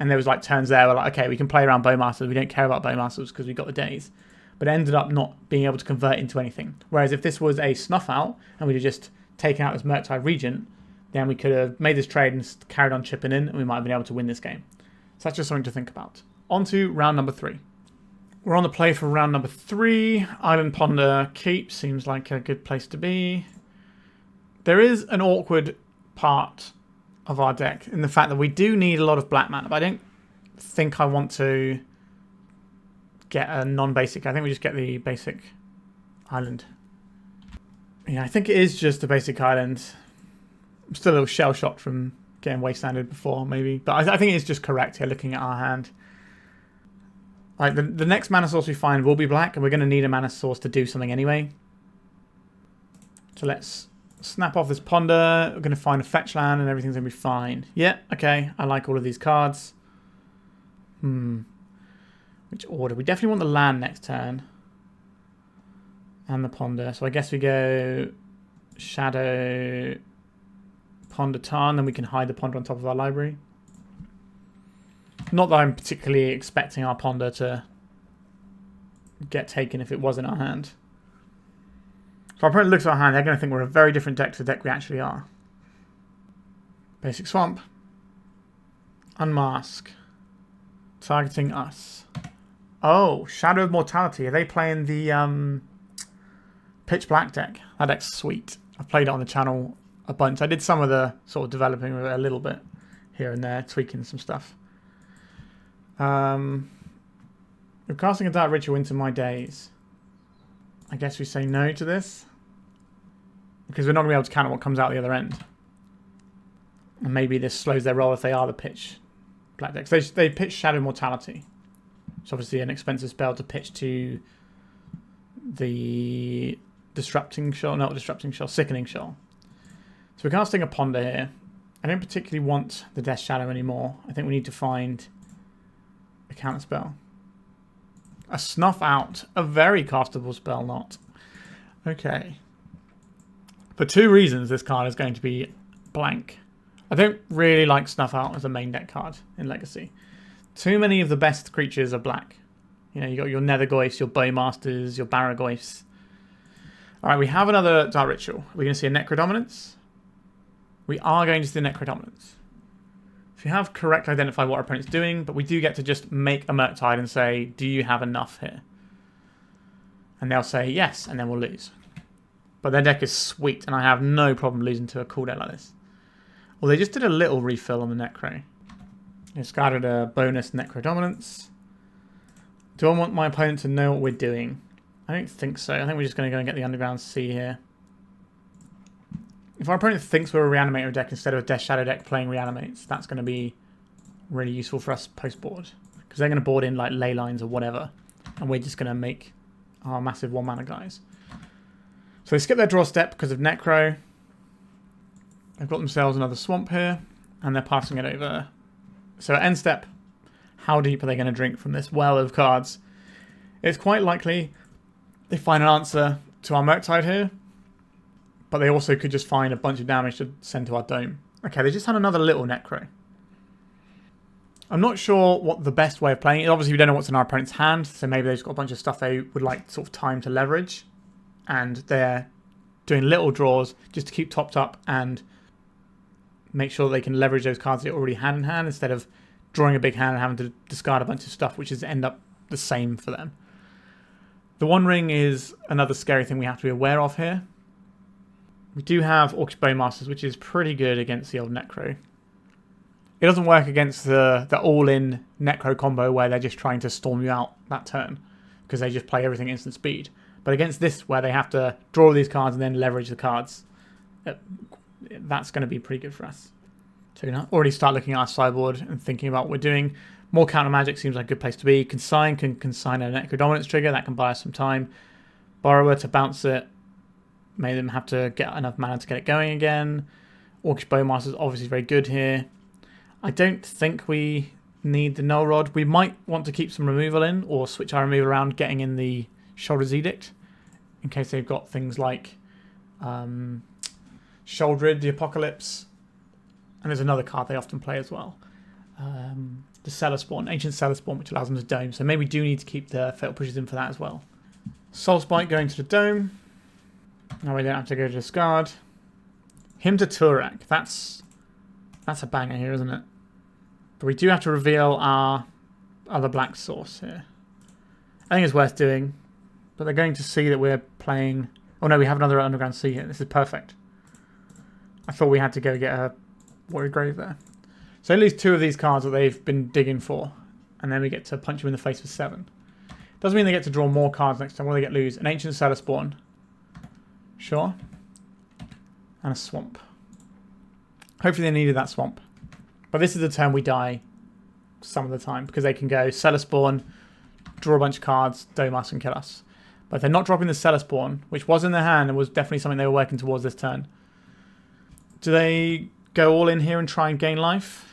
And there was like turns there where like, okay, we can play around Bowmasters. We don't care about Bowmasters because we got the Daze. But it ended up not being able to convert into anything. Whereas if this was a Snuff Out and we'd have just taken out this Murktide Regent, then we could have made this trade and carried on chipping in and we might have been able to win this game. So that's just something to think about. On to round number 3. We're on the play for round number 3. Island Ponder Keep seems like a good place to be. There is an awkward part of our deck in the fact that we do need a lot of black mana, but I don't think I want to get a non-basic. I think we just get the basic island. Yeah, I think it is just a basic island. I'm still a little shell-shocked from getting wastelanded before, maybe. But I think it's just correct here, looking at our hand. Like the next mana source we find will be black, and we're going to need a mana source to do something anyway. So let's snap off this Ponder. We're going to find a Fetch Land, and everything's going to be fine. Yeah, okay. I like all of these cards. Which order? We definitely want the land next turn. And the Ponder. So I guess we go Shadow, Ponder Tarn, then we can hide the Ponder on top of our library. Not that I'm particularly expecting our Ponder to get taken if it was in our hand. If our opponent looks at our hand, they're going to think we're a very different deck to the deck we actually are. Basic Swamp. Unmask. Targeting us. Oh, Shadow of Mortality. Are they playing the Pitch Black deck? That deck's sweet. I've played it on the channel a bunch. I did some of the sort of developing with it a little bit here and there, tweaking some stuff. You're casting a Dark Ritual into my Daze. I guess we say no to this. Because we're not going to be able to counter what comes out the other end. And maybe this slows their roll if they are the Pitch Black deck. So they pitch Shadow Mortality. It's obviously an expensive spell to pitch to the Disrupting Shell. Not Disrupting Shell, Sickening Shell. So we're casting a Ponder here. I don't particularly want the Death Shadow anymore. I think we need to find a counter spell. A Snuff Out. A very castable spell, not. Okay. For 2 reasons, this card is going to be blank. I don't really like Snuff Out as a main deck card in Legacy. Too many of the best creatures are black. You know, you got your Nethergoyfs, your Bowmasters, your Barragoyfs. Alright, we have another Dark Ritual. We're going to see a Necrodominance. We are going to see the Necrodominance. So we have correctly identified what our opponent's doing, but we do get to just make a Murktide and say, do you have enough here? And they'll say yes, and then we'll lose. But their deck is sweet, and I have no problem losing to a cool deck like this. Well, they just did a little refill on the Necro. They discarded a bonus Necrodominance. Do I want my opponent to know what we're doing? I don't think so. I think we're just going to go and get the Underground Sea here. If our opponent thinks we're a Reanimator deck instead of a Death Shadow deck playing Reanimates, that's going to be really useful for us post-board. Because they're going to board in like ley lines or whatever. And we're just going to make our massive 1-mana guys. So they skip their draw step because of Necro. They've got themselves another swamp here, and they're passing it over. So at end step, how deep are they going to drink from this well of cards? It's quite likely they find an answer to our Murktide here, but they also could just find a bunch of damage to send to our Dome. Okay, they just had another little Necro. I'm not sure what the best way of playing it. Obviously, we don't know what's in our opponent's hand, so maybe they've got a bunch of stuff they would like sort of time to leverage, and they're doing little draws just to keep topped up and make sure that they can leverage those cards they already had in hand instead of drawing a big hand and having to discard a bunch of stuff, which is end up the same for them. The One Ring is another scary thing we have to be aware of here. We do have Orcish Bowmasters, which is pretty good against the old Necro. It doesn't work against the all-in Necro combo where they're just trying to storm you out that turn because they just play everything instant speed. But against this, where they have to draw these cards and then leverage the cards, that's going to be pretty good for us. So we can already start looking at our sideboard and thinking about what we're doing. More counter magic seems like a good place to be. Consign can consign a Necro Dominance trigger. That can buy us some time. Borrower to bounce it. Made them have to get enough mana to get it going again. Orcish Bowmasters obviously very good here. I don't think we need the Null Rod. We might want to keep some removal in or switch our removal around getting in the Sheoldred's Edict in case they've got things like Sheoldred, the Apocalypse, and there's another card they often play as well. The Cellar Spawn, Ancient Cellar Spawn, which allows them to Dome. So maybe we do need to keep the Fatal Pushes in for that as well. Soul Spike going to the Dome. Now we don't have to go to discard. Him to Tourach. That's a banger here, isn't it? But we do have to reveal our other black source here. I think it's worth doing. But they're going to see that we're playing... Oh no, we have another Underground Sea here. This is perfect. I thought we had to go get a Watery Grave there. So at least 2 of these cards that they've been digging for. And then we get to punch them in the face for 7. Doesn't mean they get to draw more cards next time. What do they get lose? An Ancient Cellar Spawn. Sure. And a Swamp. Hopefully they needed that Swamp. But this is the turn we die some of the time. Because they can go Cellar Spawn, draw a bunch of cards, dome us and kill us. But if they're not dropping the Cellar Spawn, which was in their hand and was definitely something they were working towards this turn. Do they go all in here and try and gain life?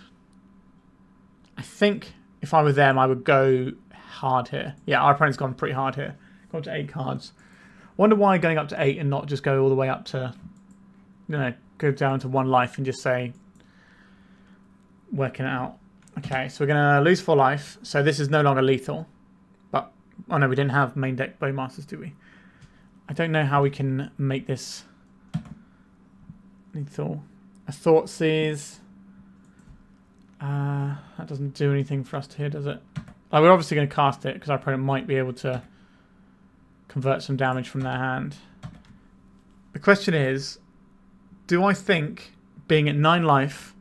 I think if I were them, I would go hard here. Yeah, our opponent's gone pretty hard here. Gone to 8 cards. Wonder why going up to 8 and not just go all the way up to, you know, go down to 1 life and just say, working it out. Okay, so we're going to lose 4 life. So this is no longer lethal. But, oh no, we didn't have main deck Bowmasters, do we? I don't know how we can make this lethal. A Thoughtseize. That doesn't do anything for us here, does it? Oh, we're obviously going to cast it because our opponent might be able to convert some damage from their hand. The question is, do I think being at 9 life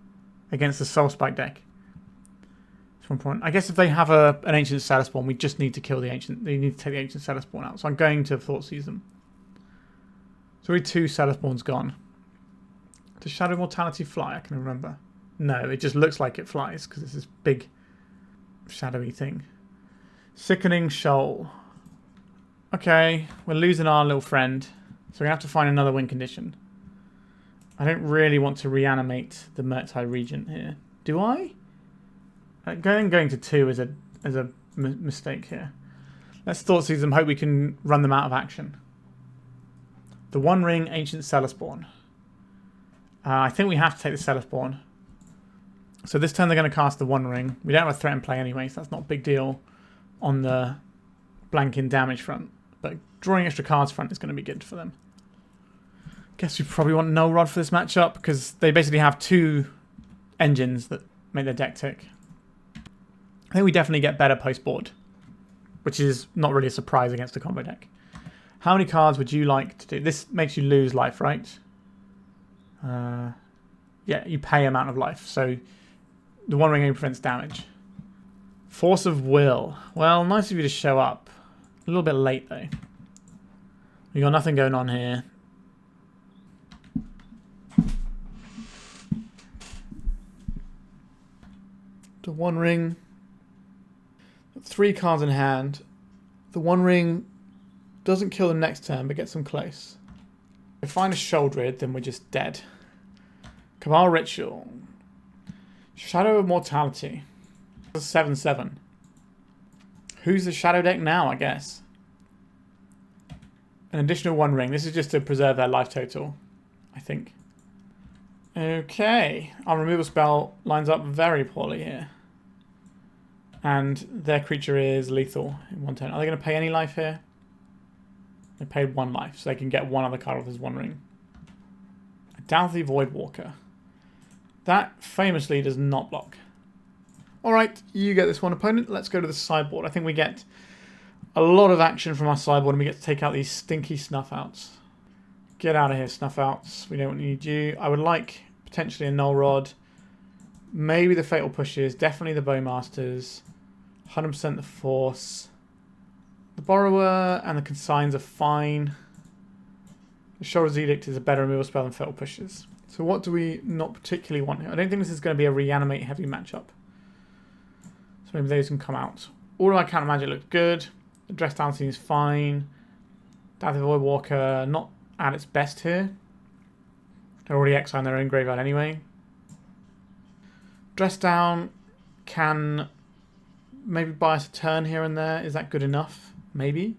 against the Soul Spike deck? That's one point. I guess if they have an Ancient Cellar Spawn, we just need to kill the Ancient. They need to take the Ancient Cellar Spawn out. So I'm going to Thoughtseize them. So already 2 Cellar Spawns gone. Does Shadow Mortality fly? I can remember. No, it just looks like it flies because it's this big shadowy thing. Sickening Shoal. Okay, we're losing our little friend. So we're going to have to find another win condition. I don't really want to reanimate the Murktide Regent here. Do I? Going to 2 is a mistake here. Let's Thoughtseize them, hope we can run them out of action. The One Ring Ancient Cellar Spawn. I think we have to take the Cellar Spawn. So this turn they're going to cast the One Ring. We don't have a threat in play anyway, so that's not a big deal on the blanking damage front. But drawing extra cards front is going to be good for them. Guess we probably want Null Rod for this matchup because they basically have 2 engines that make their deck tick. I think we definitely get better post-board, which is not really a surprise against a combo deck. How many cards would you like to do? This makes you lose life, right? Yeah, you pay amount of life. So the One Ring only prevents damage. Force of Will. Well, nice of you to show up. A little bit late, though. We got nothing going on here. The One Ring. 3 cards in hand. The One Ring Doesn't kill them next turn, but gets them close. If we find a Sheoldred, then we're just dead. Cabal Ritual. Shadow of Mortality. 7/7. Who's the Shadow deck now, I guess? An additional 1 ring. This is just to preserve their life total, I think. Okay. Our removal spell lines up very poorly here. And their creature is lethal in 1 turn. Are they going to pay any life here? They paid 1 life, so they can get 1 other card with this 1 ring. A Dauthi Voidwalker. That famously does not block. Alright, you get this one, opponent. Let's go to the sideboard. I think we get a lot of action from our sideboard and we get to take out these stinky Snuff Outs. Get out of here, Snuff Outs. We don't need you. I would like potentially a Null Rod. Maybe the Fatal Pushes. Definitely the Bowmasters. 100% the Force. The Borrower and the Consigns are fine. The Sheoldred's Edict is a better removal spell than Fatal Pushes. So what do we not particularly want here? I don't think this is going to be a Reanimate heavy matchup. So maybe those can come out. All of our counter magic looks good. The Dress Down seems fine. Dauthi Voidwalker not at its best here. They're already exiling their own graveyard anyway. Dress Down can maybe buy us a turn here and there. Is that good enough? Maybe.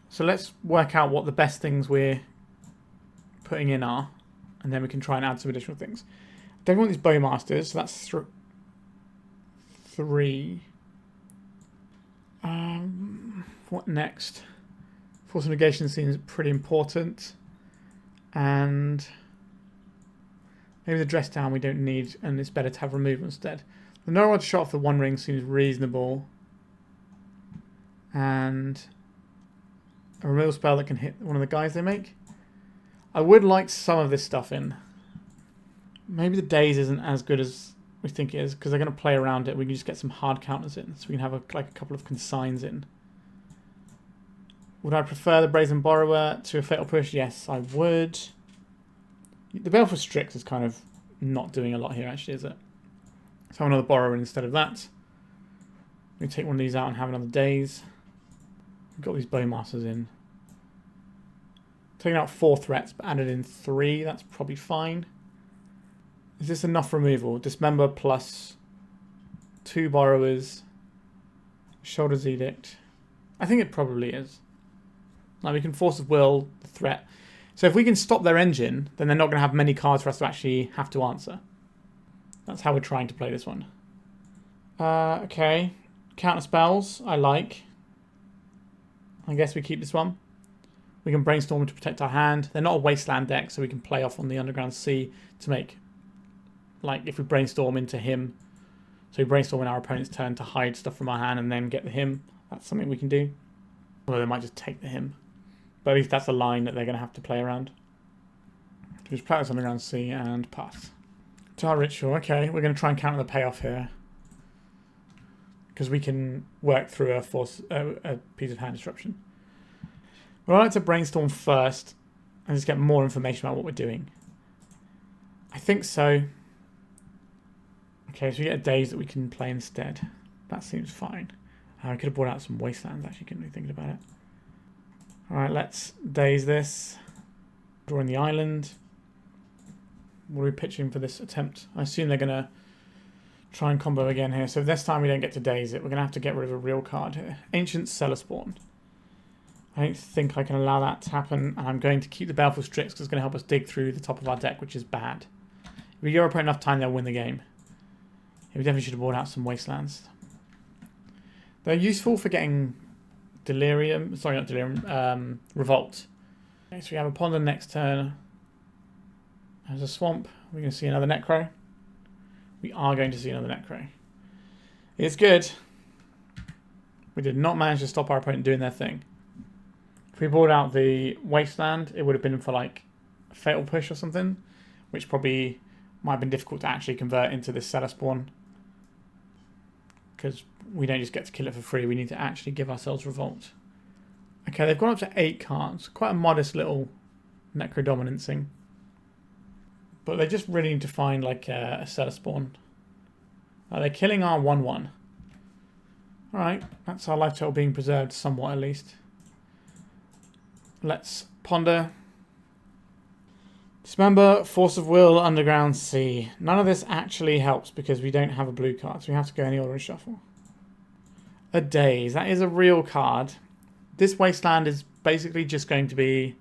So let's work out what the best things we're putting in are. And then we can try and add some additional things. Don't want these Bowmasters, so that's 3. What next? Force of Negation seems pretty important. And maybe the Dress Down we don't need, and it's better to have removal instead. The Null Rod shot off the 1 ring seems reasonable. And a removal spell that can hit one of the guys they make. I would like some of this stuff in. Maybe the Daze isn't as good as we think it is, because they're going to play around it. We can just get some hard counters in, so we can have like a couple of consigns in. Would I prefer the Brazen Borrower to a Fatal Push? Yes, I would. The Baleful Strix is kind of not doing a lot here, actually, is it? Let's have another Borrower instead of that. We take one of these out and have another Daze. We've got these Bowmasters in. Taking out 4 threats, but added in 3. That's probably fine. Is this enough removal? Dismember plus 2 Borrowers. Sheoldred's Edict. I think it probably is. Like, we can Force of Will the threat. So if we can stop their engine, then they're not going to have many cards for us to actually have to answer. That's how we're trying to play this one. Okay. Counter spells, I like. I guess we keep this one. We can Brainstorm to protect our hand. They're not a Wasteland deck, so we can play off on the Underground Sea to make, like, if we Brainstorm into him. So we Brainstorm in our opponent's turn to hide stuff from our hand and then get the him. That's something we can do. Although they might just take the him. But at least that's a line that they're going to have to play around. So we just play this Underground Sea and pass. To our Ritual. Okay, we're going to try and counter the payoff here. Because we can work through a piece of hand disruption. Well, I'd like to Brainstorm first and just get more information about what we're doing. I think so. Okay, so we get a Daze that we can play instead. That seems fine. I could have brought out some Wastelands, actually, couldn't we, thinking about it? Alright, let's Daze this. Drawing the island. What are we pitching for this attempt? I assume they're going to try and combo again here. So this time we don't get to Daze it. We're going to have to get rid of a real card here. Ancient Cellar Spawn. I don't think I can allow that to happen. And I'm going to keep the Baleful Strix because it's going to help us dig through the top of our deck, which is bad. If we give our opponent enough time, they'll win the game. Yeah, we definitely should have brought out some Wastelands. They're useful for getting Delirium. Sorry, not Delirium. Revolt. Okay, so we have a Ponder next turn. There's a Swamp. We're going to see another Necro. We are going to see another Necro. It's good. We did not manage to stop our opponent doing their thing. If we brought out the Wasteland, it would have been for like a Fatal Push or something, which probably might have been difficult to actually convert into this Cellar Spawn. Because we don't just get to kill it for free, we need to actually give ourselves Revolt. Okay, they've gone up to 8 cards. Quite a modest little Necrodominancing. But they just really need to find like a Cellar Spawn. They're killing our 1/1. Alright, that's our life total being preserved somewhat at least. Let's ponder. Dismember, Force of Will, Underground Sea. None of this actually helps because we don't have a blue card, so we have to go any order and shuffle. A Daze. That is a real card. This Wasteland is basically just going to be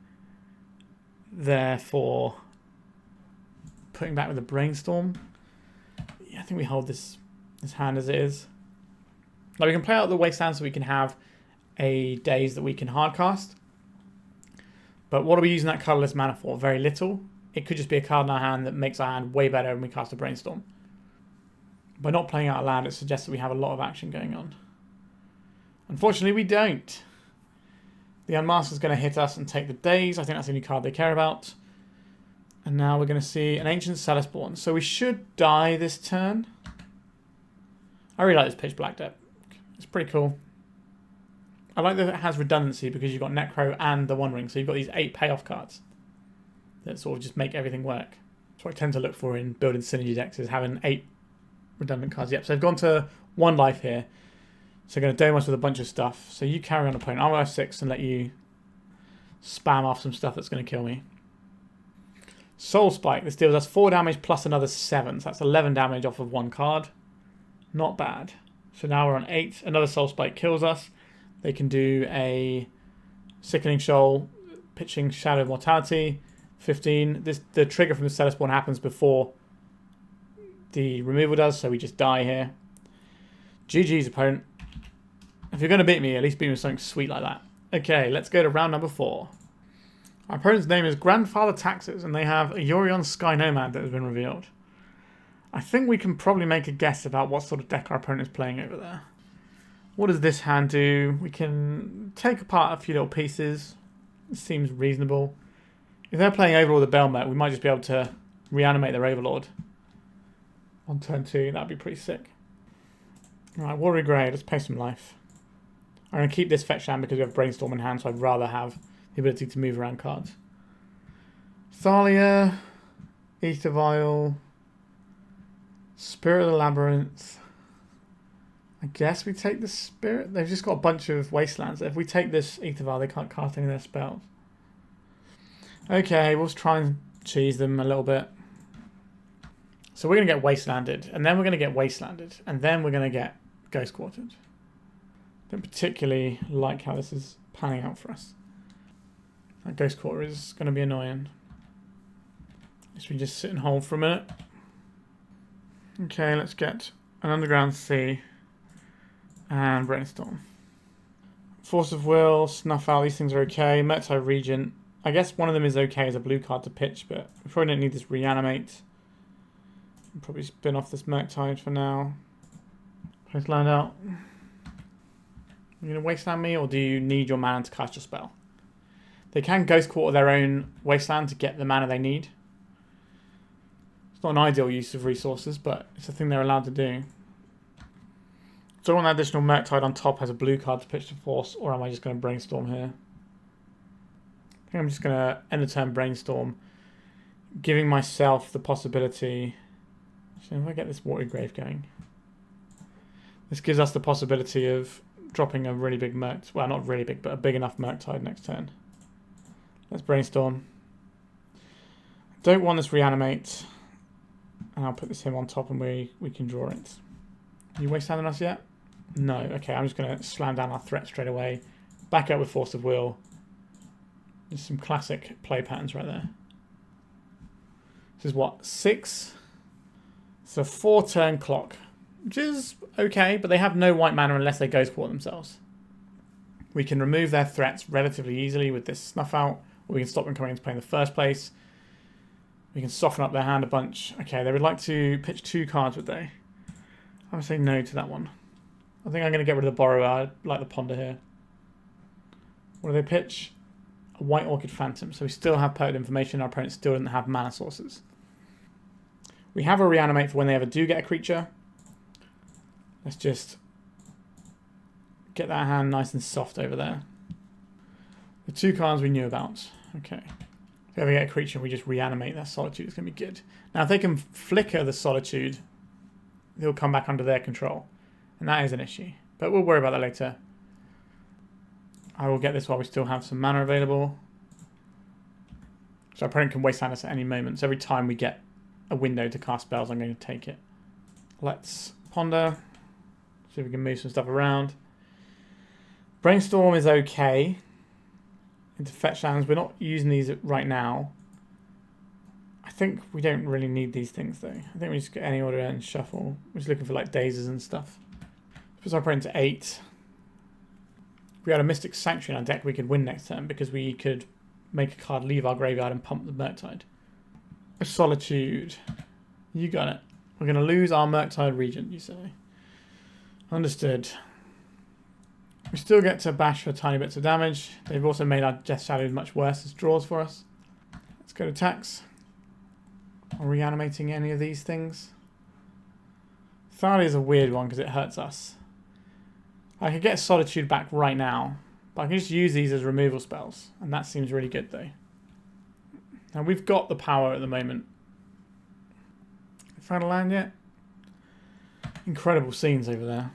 there for putting back with a Brainstorm. Yeah, I think we hold this hand as it is. Like, we can play out the Wasteland so we can have a Daze that we can hardcast. But what are we using that colourless mana for? Very little. It could just be a card in our hand that makes our hand way better when we cast a Brainstorm. By not playing out a land, it suggests that we have a lot of action going on. Unfortunately, we don't. The Unmasked is going to hit us and take the Daze. I think that's the only card they care about. And now we're going to see an Ancient Celestborn. So we should die this turn. I really like this Pitch Black deck. It's pretty cool. I like that it has redundancy because you've got Necro and the One Ring. So you've got these 8 payoff cards that sort of just make everything work. That's what I tend to look for in building synergy decks, is having 8 redundant cards. Yep, so they've gone to 1 life here. So they're going to dome us with a bunch of stuff. So you carry on, opponent. I'll have 6 and let you spam off some stuff that's going to kill me. Soul Spike. This deals us 4 damage plus another 7. So that's 11 damage off of 1 card. Not bad. So now we're on 8. Another Soul Spike kills us. They can do a Sickening Shoal, pitching Shadow of Mortality. 15. The trigger from the Celestborn happens before the removal does, so we just die here. GG's, opponent. If you're going to beat me, at least beat me with something sweet like that. Okay, let's go to round number 4. Our opponent's name is Grandfather Taxes, and they have a Yorion Sky Nomad that has been revealed. I think we can probably make a guess about what sort of deck our opponent is playing over there. What does this hand do? We can take apart a few little pieces. It seems reasonable. If they're playing Overlord or the Belmet, we might just be able to reanimate their Overlord on turn 2. That'd be pretty sick. Alright, Watery Grave. Let's pay some life. I'm going to keep this fetch land because we have Brainstorm in hand, so I'd rather have the ability to move around cards. Thalia, Ether Vial, Spirit of the Labyrinth. I guess we take the Spirit. They've just got a bunch of Wastelands. If we take this Ether Vial, they can't cast any of their spells. Okay, we'll try and cheese them a little bit. So we're going to get Wastelanded, and then we're going to get Wastelanded, and then we're going to get Ghost Quartered. Don't particularly like how this is panning out for us. That Ghost Quarter is going to be annoying. Guess we just sit and hold for a minute. Okay, let's get an Underground Sea and Brainstorm. Force of Will, Snuff Out, these things are okay. Murktide Regent. I guess one of them is okay as a blue card to pitch, but we probably don't need this Reanimate. I'll probably spin off this Murktide for now. Place land out. Are you going to Wasteland me, or do you need your mana to cast your spell? They can Ghost Quarter their own Wasteland to get the mana they need. It's not an ideal use of resources, but it's a thing they're allowed to do. So I want that additional Murktide on top as a blue card to pitch to Force, or am I just going to Brainstorm here? I think I'm just going to end the turn Brainstorm, giving myself the possibility. So if I get this Watery Grave going, this gives us the possibility of dropping a really big Murktide. Well, not really big, but a big enough Murktide next turn. Let's Brainstorm. Don't want this Reanimate. And I'll put this him on top and we can draw it. You Wastelanding us yet? No. Okay, I'm just going to slam down our threat straight away. Back up with Force of Will. There's some classic play patterns right there. This is what? 6? It's a 4-turn clock. Which is okay, but they have no white mana unless they Ghost Quarter themselves. We can remove their threats relatively easily with this Snuff Out, or we can stop them coming into play in the first place. We can soften up their hand a bunch. Okay, they would like to pitch 2 cards, would they? I would say no to that one. I think I'm going to get rid of the Borrower. I like the Ponder here. What do they pitch? A White Orchid Phantom. So we still have potent information. Our opponent still doesn't have mana sources. We have a Reanimate for when they ever do get a creature. Let's just get that hand nice and soft over there. The 2 cards we knew about. Okay. If we ever get a creature, we just Reanimate their Solitude. It's going to be good. Now, if they can flicker the Solitude, they'll come back under their control. And that is an issue. But we'll worry about that later. I will get this while we still have some mana available. So our opponent can wasteland us at any moment. So every time we get a window to cast spells, I'm going to take it. Let's ponder. See if we can move some stuff around. Brainstorm is okay. Into fetch lands. We're not using these right now. I think we don't really need these things though. I think we just get any order and shuffle. We're just looking for like dazes and stuff. Puts our opponent to 8. If we had a Mystic Sanctuary in our deck, we could win next turn because we could make a card leave our graveyard and pump the Murktide. A Solitude. You got it. We're going to lose our Murktide Regent, you say. Understood. We still get to bash for tiny bits of damage. They've also made our Death Shadows much worse as draws for us. Let's go to attacks. Are we reanimating any of these things? Thalia is a weird one because it hurts us. I could get Solitude back right now, but I can just use these as removal spells, and that seems really good though. Now we've got the power at the moment. Found a land yet? Incredible scenes over there.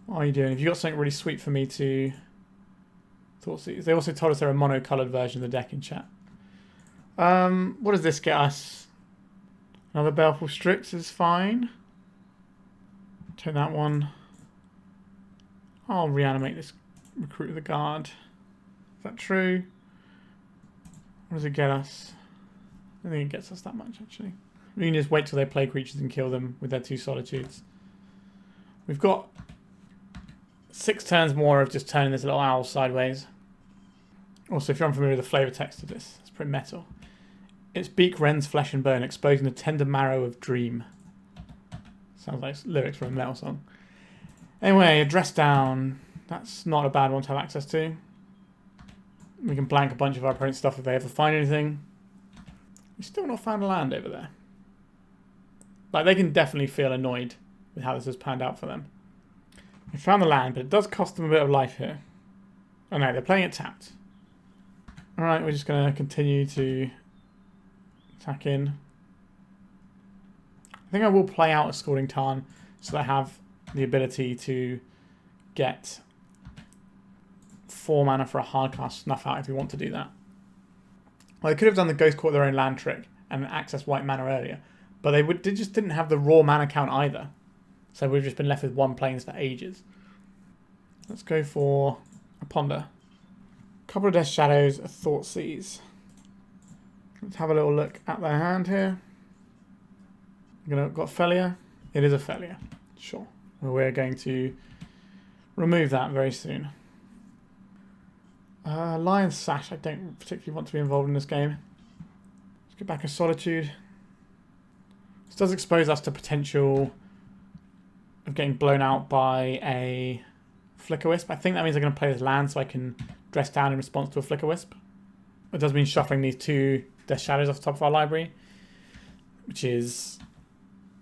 What are you doing? Have you got something really sweet for me to Thoughtseize? They also told us they're a mono-coloured version of the deck in chat. What does this get us? Another Baleful Strix is fine. Take that one. I'll reanimate this Recruit of the Guard. Is that true? What does it get us? I don't think it gets us that much actually. We can just wait till they play creatures and kill them with their 2 Solitudes. We've got 6 turns more of just turning this little owl sideways. Also, if you're unfamiliar with the flavour text of this, it's pretty metal. Its beak rends flesh and bone, exposing the tender marrow of dream. Sounds like lyrics from a metal song. Anyway, a dress down. That's not a bad one to have access to. We can blank a bunch of our opponent's stuff if they ever find anything. We've still not found a land over there. Like, they can definitely feel annoyed with how this has panned out for them. We found the land, but it does cost them a bit of life here. Oh no, they're playing it tapped. Alright, we're just going to continue to attack in. I think I will play out a Scalding Tarn so that I have the ability to get 4 mana for a hardcast Snuff Out if we want to do that. Well, they could have done the Ghost Court their own land trick and access white mana earlier, but they just didn't have the raw mana count either. So we've just been left with 1 planes for ages. Let's go for a Ponder. A couple of Death Shadows, a Thoughtseize. Let's have a little look at their hand here. Got Failure. It is a Failure. Sure. Well, we're going to remove that very soon. Lion's Sash. I don't particularly want to be involved in this game. Let's get back a Solitude. This does expose us to potential of getting blown out by a Flicker Wisp. I think that means I'm going to play this land so I can dress down in response to a Flicker Wisp. It does mean shuffling these 2 Death Shadows off the top of our library, which is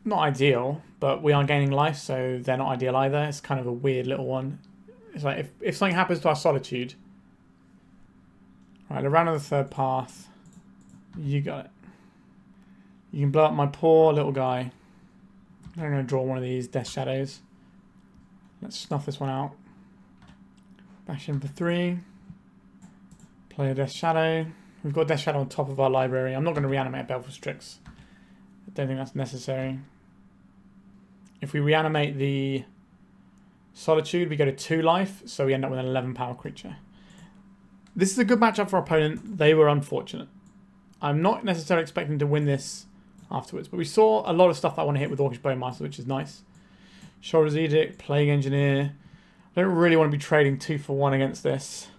not ideal, but we are gaining life, so they're not ideal either. It's kind of a weird little one. It's like if something happens to our Solitude. Right, around to the 3rd path. You got it. You can blow up my poor little guy. I'm going to draw one of these Death Shadows. Let's snuff this one out. Bash in for 3. Play a Death Shadow. We've got Death Shadow on top of our library. I'm not going to reanimate Baleful Strix. I don't think that's necessary. If we reanimate the Solitude, we go to 2 life, so we end up with an 11 power creature. This is a good matchup for our opponent. They were unfortunate. I'm not necessarily expecting to win this afterwards, but we saw a lot of stuff that I want to hit with Orcish Bowmasters, which is nice. Sheoldred's Edict, Plague Engineer. I don't really want to be trading 2 for 1 against this.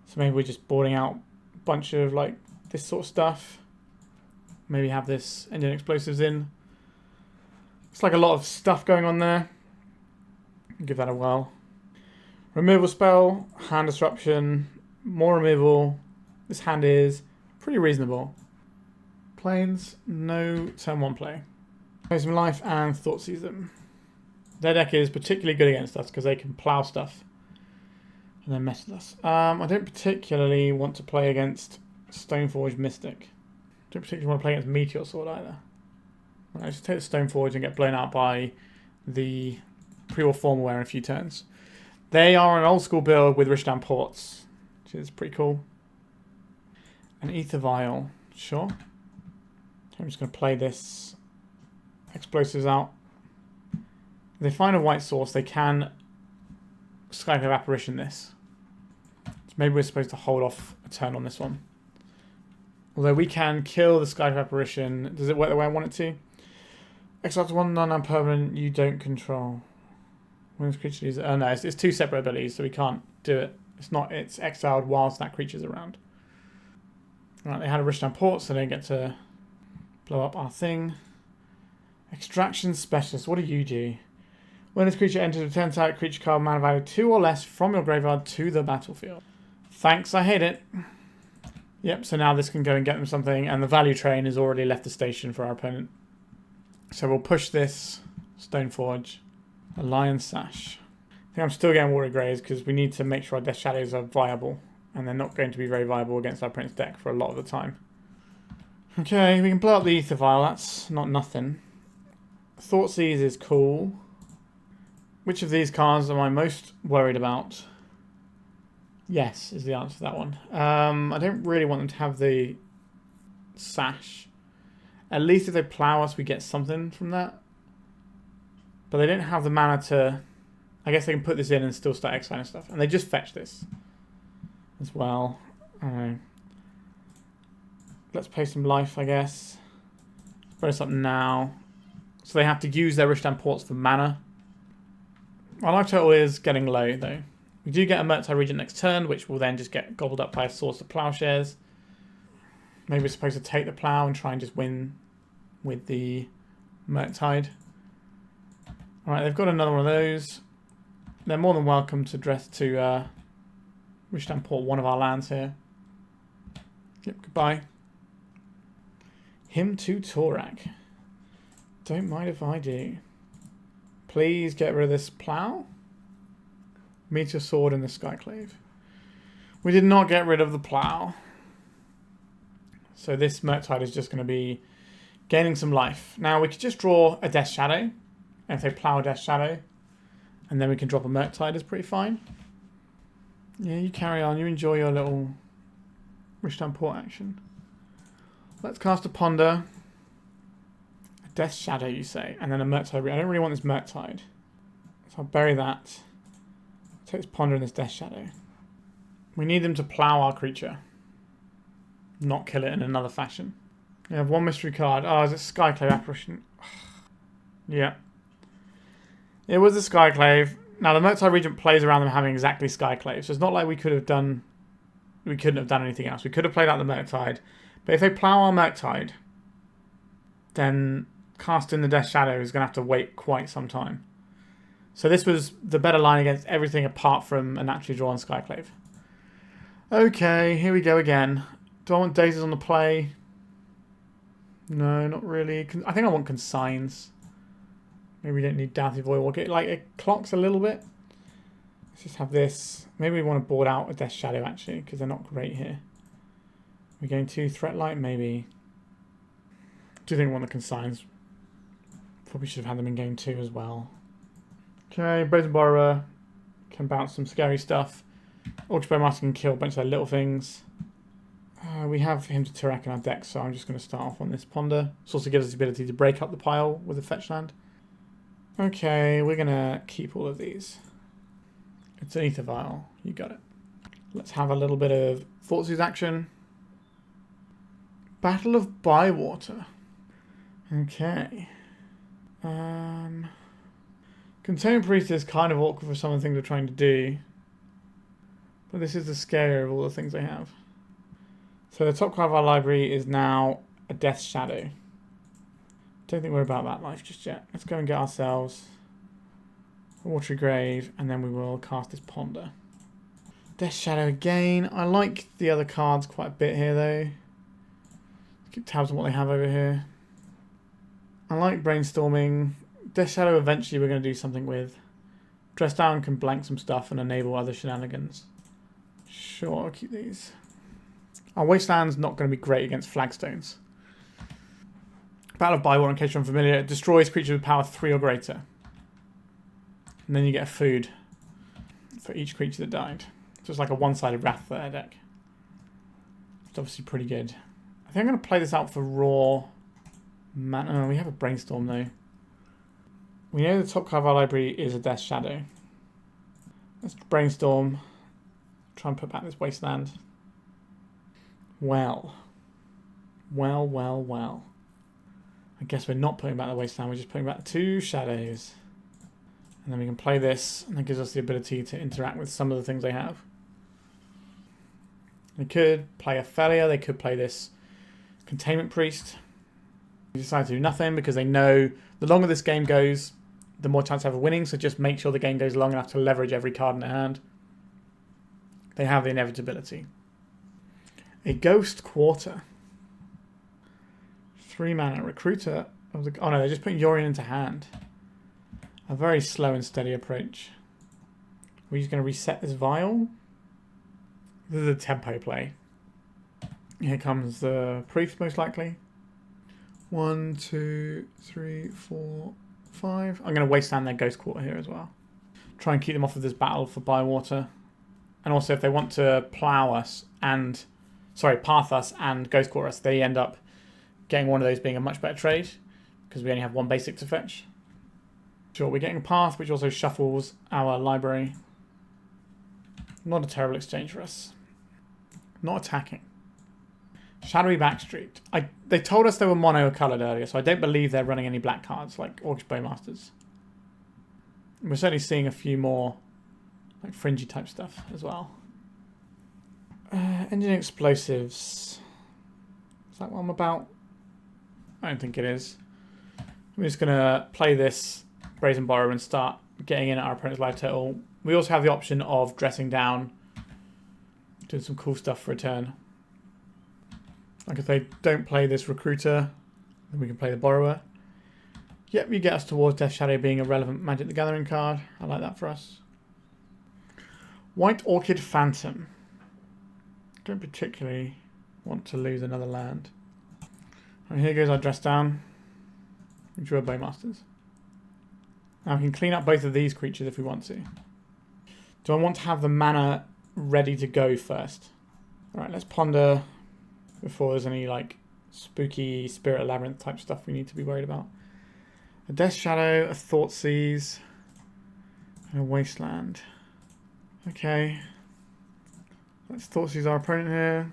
So maybe we're just boarding out a bunch of like this sort of stuff. Maybe have this Engine Explosives in. It's like a lot of stuff going on there. Give that a whirl. Removal spell, hand disruption, more removal. This hand is pretty reasonable. Planes, no turn 1 play. Play some life and Thoughtseize them. Their deck is particularly good against us because they can plow stuff and then mess with us. I don't particularly want to play against Stoneforge Mystic. Don't particularly want to play against Meteor Sword either. I just take the Stoneforge and get blown out by the Pre-War Formaware in a few turns. They are an old school build with Rishdam Ports, which is pretty cool. An Ether Vial. Sure. I'm just going to play this Explosives out. If they find a white source, they can Skyclave Apparition this. So maybe we're supposed to hold off a turn on this one. Although we can kill the Skyclave Apparition. Does it work the way I want it to? Exile to one non-permanent you don't control. When this creature uses... Oh no, it's two separate abilities, so we can't do it. It's exiled whilst that creature's around. Alright, they had a Rishdan Port, so they get to blow up our thing. Extraction Specialist, what do you do? When this creature enters a 10-type creature card, mana value 2 or less from your graveyard to the battlefield. Thanks, I hate it. Yep, so now this can go and get them something, and the value train has already left the station for our opponent. So we'll push this Stoneforge, a Lion Sash. I think I'm still getting Watery Graves because we need to make sure our Death Shadows are viable, and they're not going to be very viable against our opponent's deck for a lot of the time. Okay, we can blow up the Ether Vial, that's not nothing. Thoughtseize is cool. Which of these cards am I most worried about? Yes, is the answer to that one. I don't really want them to have the Sash. At least if they plow us, we get something from that. But they don't have the mana to... I guess they can put this in and still start exiling stuff. And they just fetch this as well. I don't know. Let's pay some life, I guess. Throw this up now. So they have to use their Rishdan Ports for mana. Our life total is getting low, though. We do get a Murktide Regent next turn, which will then just get gobbled up by a Source of Plowshares. Maybe we're supposed to take the plow and try and just win with the Murktide. Alright, they've got another one of those. They're more than welcome to Rishdan Port one of our lands here. Yep, goodbye. Him to Tourach. Don't mind if I do. Please get rid of this plow. Meteor Sword and the Skyclave. We did not get rid of the plow. So this Murktide is just going to be gaining some life. Now we could just draw a Death Shadow. And if they plow a Death Shadow, and then we can drop a Murktide, is pretty fine. Yeah, you carry on. You enjoy your little Rishdan Port action. Let's cast a Ponder. A Death Shadow, you say. And then a Murktide. I don't really want this Murktide. So I'll bury that. Take this Ponder and this Death Shadow. We need them to plow our creature. Not kill it in another fashion. You have one mystery card. Oh, is it Skyclave Apparition? Yeah. It was a Skyclave. Now, the Murktide Regent plays around them having exactly Skyclave. So it's not like we couldn't have done anything else. We could have played out the Murktide. But if they plow our Murktide, then casting the Death Shadow is going to have to wait quite some time. So this was the better line against everything apart from a naturally drawn Skyclave. Okay, here we go again. Do I want Dazes on the play? No, not really. I think I want Consigns. Maybe we don't need Dauthi Voidwalker. It clocks a little bit. Let's just have this. Maybe we want to board out a Death Shadow, actually, because they're not great here. We're going to Threat Light, maybe. Do you think we want the Consigns? Probably should have had them in game 2 as well. Okay, Brazen Borrower can bounce some scary stuff. Orcish Bowmasters can kill a bunch of their little things. We have him to Tourach in our deck, so I'm just going to start off on this Ponder. This also gives us the ability to break up the pile with a fetch land. Okay, we're going to keep all of these. It's an Ether Vial. You got it. Let's have a little bit of Thoughtseize action. Battle of Bywater. Okay. Containment Priest is kind of awkward for some of the things we're trying to do. But this is the scarier of all the things I have. So the top card of our library is now a Death Shadow. Don't think we're about that life just yet. Let's go and get ourselves a Watery Grave, and then we will cast this Ponder. Death Shadow again. I like the other cards quite a bit here, though. Keep tabs on what they have over here. I like Brainstorming. Death Shadow eventually we're going to do something with. Dress Down can blank some stuff and enable other shenanigans. Sure, I'll keep these. Our Wasteland's not going to be great against flagstones. Battle of Bywater, in case you're unfamiliar, it destroys creatures with power 3 or greater. And then you get a food for each creature that died. So it's like a one-sided Wrath for their deck. It's obviously pretty good. I think I'm going to play this out for raw mana. Oh, we have a Brainstorm though. We know the top card of our library is a Death Shadow. Let's Brainstorm. Try and put back this Wasteland. Well. I guess we're not putting back the Wasteland, we're just putting back 2 shadows. And then we can play this, and that gives us the ability to interact with some of the things they have. They could play a Failure, they could play this Containment Priest. They decide to do nothing because they know the longer this game goes, the more chance they have of winning, so just make sure the game goes long enough to leverage every card in their hand. They have the inevitability. A Ghost Quarter. 3 mana. Recruiter. Oh no, they're just putting Yorion into hand. A very slow and steady approach. We're just going to reset this vial. This is a tempo play. Here comes the priest, most likely. 1, 2, 3, 4, 5. I'm going to wasteland their Ghost Quarter here as well. Try and keep them off of this battle for Bywater. And also, if they want to plow us and... Sorry, path us and Ghost Quarter us, they end up getting one of those being a much better trade because we only have 1 basic to fetch. Sure, we're getting a path which also shuffles our library. Not a terrible exchange for us. Not attacking. Shadowy Backstreet. They told us they were mono-coloured earlier, so I don't believe they're running any black cards like Orcish Bowmasters. We're certainly seeing a few more like fringy type stuff as well. Engineering Explosives. Is that what I'm about? I don't think it is. I'm just going to play this Brazen Borrower and start getting in at our opponent's life total. We also have the option of dressing down, doing some cool stuff for a turn. Like if they don't play this Recruiter, then we can play the Borrower. Yep, you get us towards Death Shadow being a relevant Magic the Gathering card. I like that for us. White Orchid Phantom. Don't particularly want to lose another land. And here goes our dress down. We drew a Bowmasters. Now we can clean up both of these creatures if we want to. Do I want to have the mana ready to go first? Alright, let's ponder before there's any like spooky Spirit Labyrinth type stuff we need to be worried about. A Death Shadow, a Thoughtseize, and a Wasteland. Okay. Let's Thoughtseize our opponent here.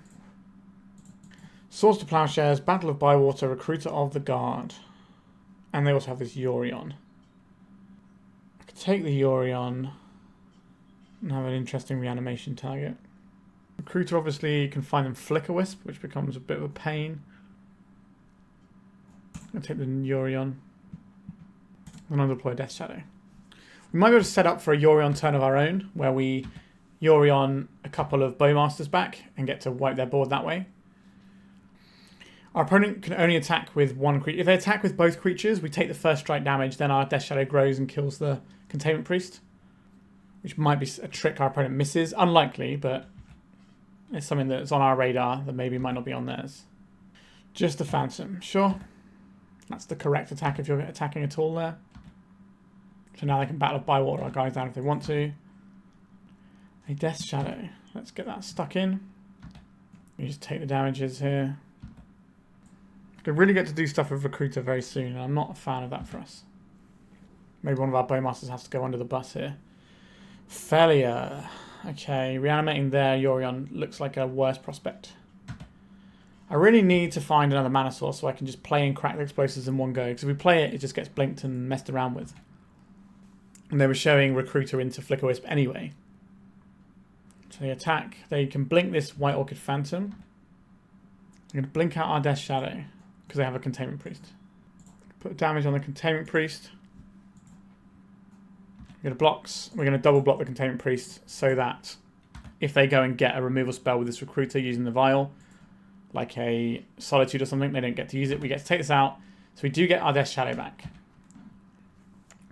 Swords to Plowshares, Battle of Bywater, Recruiter of the Guard. And they also have this Yorion. I could take the Yorion and have an interesting reanimation target. Recruiter obviously can find them Flicker Wisp, which becomes a bit of a pain. I'll take the Yorion. And I'll deploy Death Shadow. We might be able to set up for a Yorion turn of our own, where we Yorion a couple of Bowmasters back and get to wipe their board that way. Our opponent can only attack with 1 creature. If they attack with both creatures, we take the first strike damage, then our Death Shadow grows and kills the Containment Priest. Which might be a trick our opponent misses. Unlikely, but it's something that's on our radar that maybe might not be on theirs. Just a Phantom, sure. That's the correct attack if you're attacking at all there. So now they can Battle of Bywater our guys down if they want to. A Death Shadow. Let's get that stuck in. We just take the damages here. We really get to do stuff with Recruiter very soon, and I'm not a fan of that for us. Maybe one of our Bowmasters has to go under the bus here. Failure. Okay, reanimating their Yorion looks like a worse prospect. I really need to find another mana source so I can just play and crack the explosives in one go. Because if we play it, it just gets blinked and messed around with. And they were showing Recruiter into Flicker Wisp anyway. So they attack. They can blink this White Orchid Phantom. They're going to blink out our Death Shadow because they have a Containment Priest. Put damage on the Containment Priest. We're going to blocks. We're going to double block the Containment Priest so that if they go and get a removal spell with this Recruiter using the Vial, like a Solitude or something, they don't get to use it. We get to take this out. So we do get our Death Shadow back.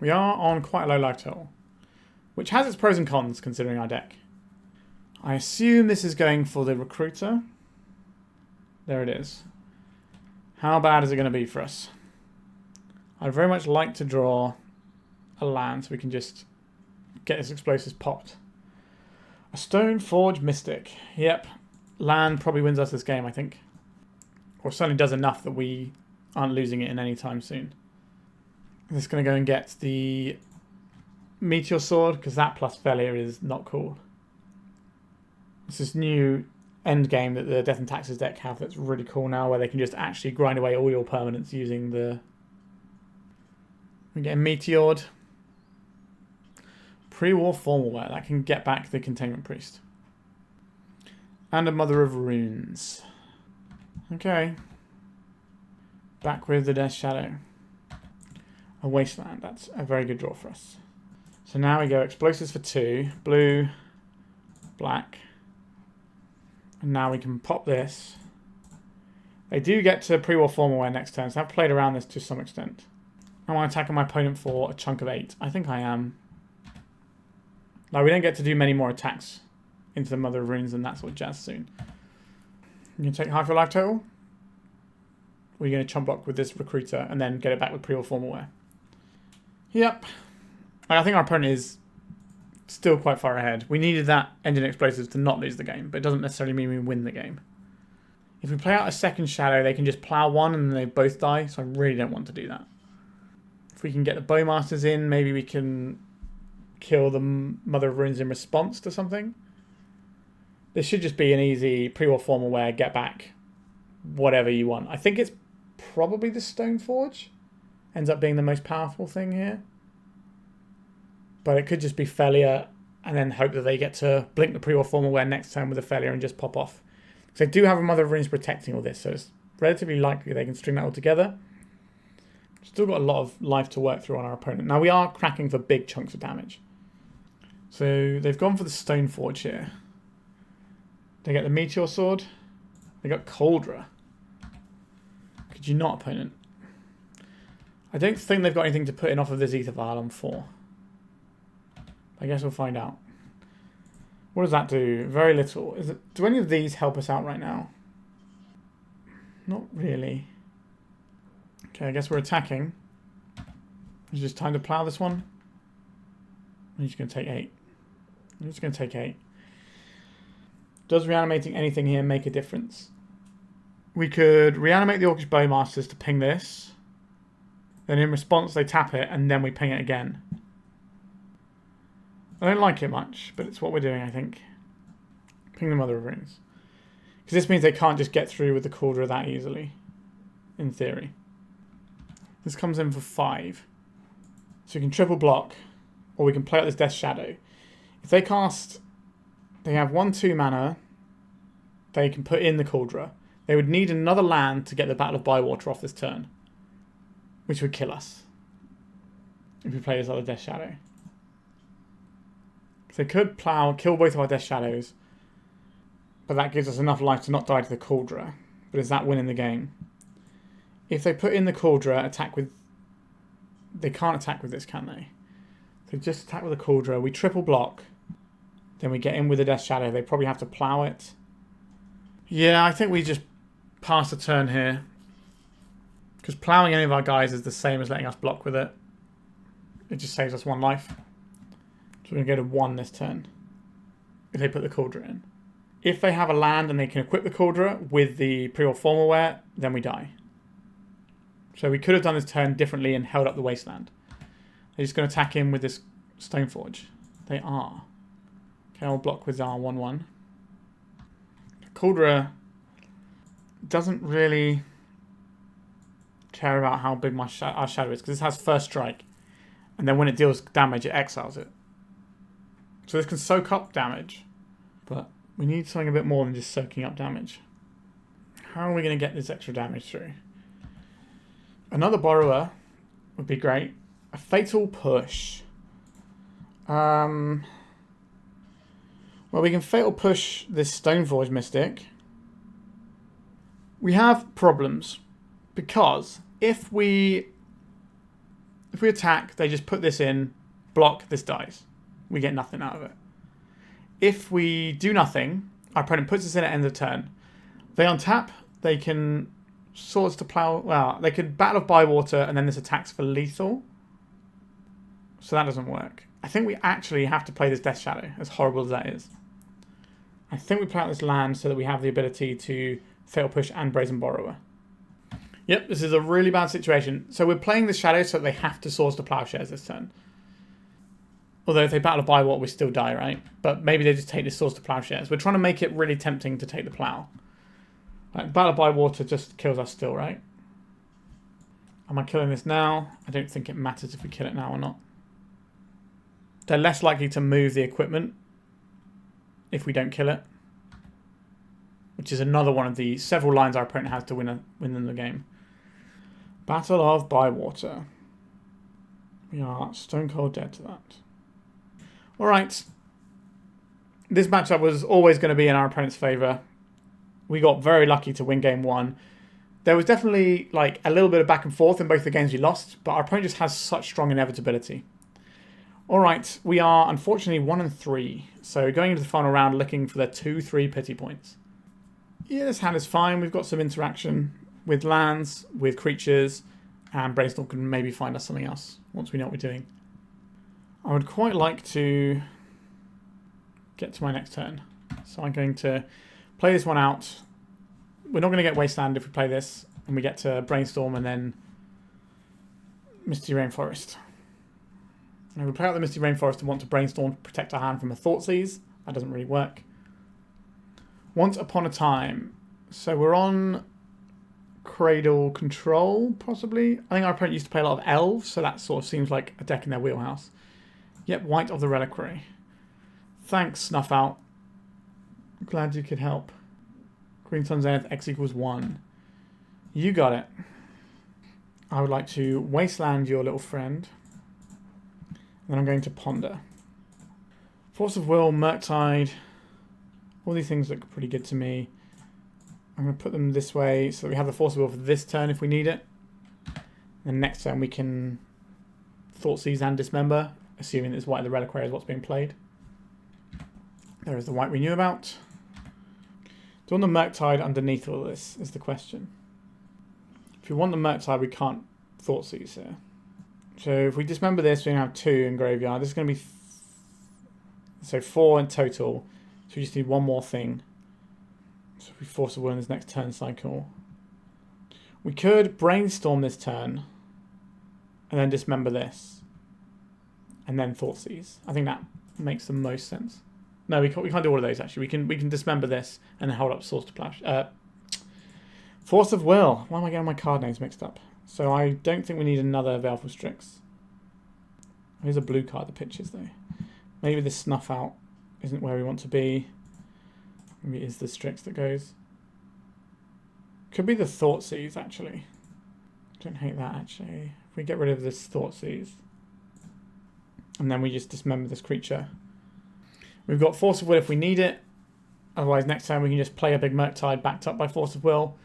We are on quite a low life total, which has its pros and cons considering our deck. I assume this is going for the Recruiter. There it is. How bad is it going to be for us? I'd very much like to draw a land so we can just get this Explosives popped. A Stoneforge Mystic. Yep. Land probably wins us this game, I think. Or certainly does enough that we aren't losing it in any time soon. I'm just going to go and get the Meteor Sword, because that plus failure is not cool. It's this new end game that the Death and Taxes deck have that's really cool now, where they can just actually grind away all your permanents using the... We get a Meteored. Pre-war Formalware, that can get back the Containment Priest. And a Mother of Runes. Okay. Back with the Death Shadow. A Wasteland, that's a very good draw for us. So now we go Explosives for 2, blue, black. And now we can pop this. They do get to pre-war Formalware next turn, so I've played around this to some extent. Am I attacking my opponent for a chunk of 8? I think I am. No, we don't get to do many more attacks into the Mother of Runes and that sort of jazz soon. You can take half your life total. Or you're going to chump block with this Recruiter and then get it back with pre-war Formalware. Yep. I think our opponent is still quite far ahead. We needed that Engine Explosives to not lose the game, but it doesn't necessarily mean we win the game. If we play out a second Shadow, they can just plow one and they both die, so I really don't want to do that. If we can get the Bowmasters in, maybe we can kill the Mother of Runes in response to something. This should just be an easy pre-war Formalware, get back whatever you want. I think it's probably the Stoneforge. Ends up being the most powerful thing here. But it could just be failure and then hope that they get to blink the pre-war Formalware next turn with a failure and just pop off. Because they do have a Mother of Runes protecting all this, so it's relatively likely they can string that all together. Still got a lot of life to work through on our opponent. Now we are cracking for big chunks of damage. So they've gone for the Stoneforge here. They get the Meteor Sword. They got Cauldra. Could you not, opponent? I don't think they've got anything to put in off of this Aether Vial on 4. I guess we'll find out. What does that do? Very little. Do any of these help us out right now? Not really. Okay, I guess we're attacking. It's just time to plow this one. I'm just going to take 8. I'm just going to take 8. Does reanimating anything here make a difference? We could reanimate the Orcish Bowmasters to ping this. Then in response they tap it and then we ping it again. I don't like it much, but it's what we're doing, I think. Ping the Mother of Runes. Because this means they can't just get through with the Cauldra that easily. In theory. This comes in for 5. So we can triple block. Or we can play out this Death Shadow. If they cast... They have 1/2 mana. They can put in the Cauldra. They would need another land to get the Battle of Bywater off this turn. Which would kill us. If we play this other Death Shadow. So they could plow, kill both of our Death Shadows. But that gives us enough life to not die to the Cauldra. But is that winning the game? If they put in the Cauldra, attack with... They can't attack with this, can they? So just attack with the Cauldra. We triple block. Then we get in with the Death Shadow. They probably have to plow it. Yeah, I think we just pass the turn here. Because plowing any of our guys is the same as letting us block with it. It just saves us 1 life. So we're going to go to 1 this turn. If they put the Cauldra in. If they have a land and they can equip the Cauldra with the pre-war Formalware, then we die. So we could have done this turn differently and held up the Wasteland. They're just going to attack in with this Stoneforge. They are. Okay, I'll block with our 1/1. Cauldra doesn't really care about how big our shadow is, because this has first strike. And then when it deals damage, it exiles it. So this can soak up damage. But we need something a bit more than just soaking up damage. How are we going to get this extra damage through? Another Borrower would be great. A Fatal Push. Well, we can Fatal Push this Stoneforge Mystic. We have problems. Because if we attack, they just put this in, block, this dies. We get nothing out of it. If we do nothing, our opponent puts this in at end of turn. They untap, they can Swords to Plow. Well, they could Battle of Bywater and then this attacks for lethal. So that doesn't work. I think we actually have to play this Death Shadow, as horrible as that is. I think we play out this land so that we have the ability to Fatal Push and Brazen Borrower. Yep, this is a really bad situation. So we're playing the Shadow so that they have to source the Plowshares this turn. Although if they battle a Bywater, we still die, right? But maybe they just take this source to Plowshares. We're trying to make it really tempting to take the Plow. Like, battle of Bywater just kills us still, right? Am I killing this now? I don't think it matters if we kill it now or not. They're less likely to move the equipment if we don't kill it. Which is another one of the several lines our opponent has to win in the game. Battle of Bywater. We are stone cold dead to that. Alright. This matchup was always going to be in our opponent's favour. We got very lucky to win game 1. There was definitely like a little bit of back and forth in both the games we lost, but our opponent just has such strong inevitability. Alright, we are unfortunately 1-3. So going into the final round looking for the 2-3 pity points. Yeah, this hand is fine. We've got some interaction with lands, with creatures, and Brainstorm can maybe find us something else once we know what we're doing. I would quite like to get to my next turn. So I'm going to play this one out. We're not going to get Wasteland if we play this, and we get to Brainstorm and then Misty Rainforest. And we play out the Misty Rainforest and want to Brainstorm to protect our hand from a Thoughtseize. That doesn't really work. Once Upon a Time. So we're on Cradle Control, possibly. I think our opponent used to play a lot of Elves, so that sort of seems like a deck in their wheelhouse. Yep, White of the Reliquary. Thanks, Snuff Out. Glad you could help. Green Sun Zenith, X equals 1. You got it. I would like to Wasteland your little friend. And then I'm going to Ponder. Force of Will, Murktide. All these things look pretty good to me. I'm going to put them this way so that we have the Force of Will for this turn if we need it. And next turn we can Thoughtseize and Dismember, assuming this White of the Reliquary is what's being played. There is the white we knew about. Do you want the Murktide underneath all this is the question. If you want the Murktide, we can't Thoughtseize here. So if we Dismember this, we're going to have 2 in graveyard. This is going to be so 4 in total. So we just need one more thing. So if we Force of Will in this next turn cycle. We could Brainstorm this turn. And then Dismember this. And then Thoughtseize. I think that makes the most sense. No, we can't do all of those actually. We can Dismember this and then hold up Source to Plash. Force of Will. Why am I getting my card names mixed up? So I don't think we need another Baleful Strix. Here's a blue card that pitches though. Maybe the Snuff Out isn't where we want to be. Maybe it is the Strix that goes. Could be the Thoughtseize actually. Don't hate that actually. If we get rid of this Thoughtseize. And then we just Dismember this creature. We've got Force of Will if we need it. Otherwise next time we can just play a big Murktide backed up by Force of Will.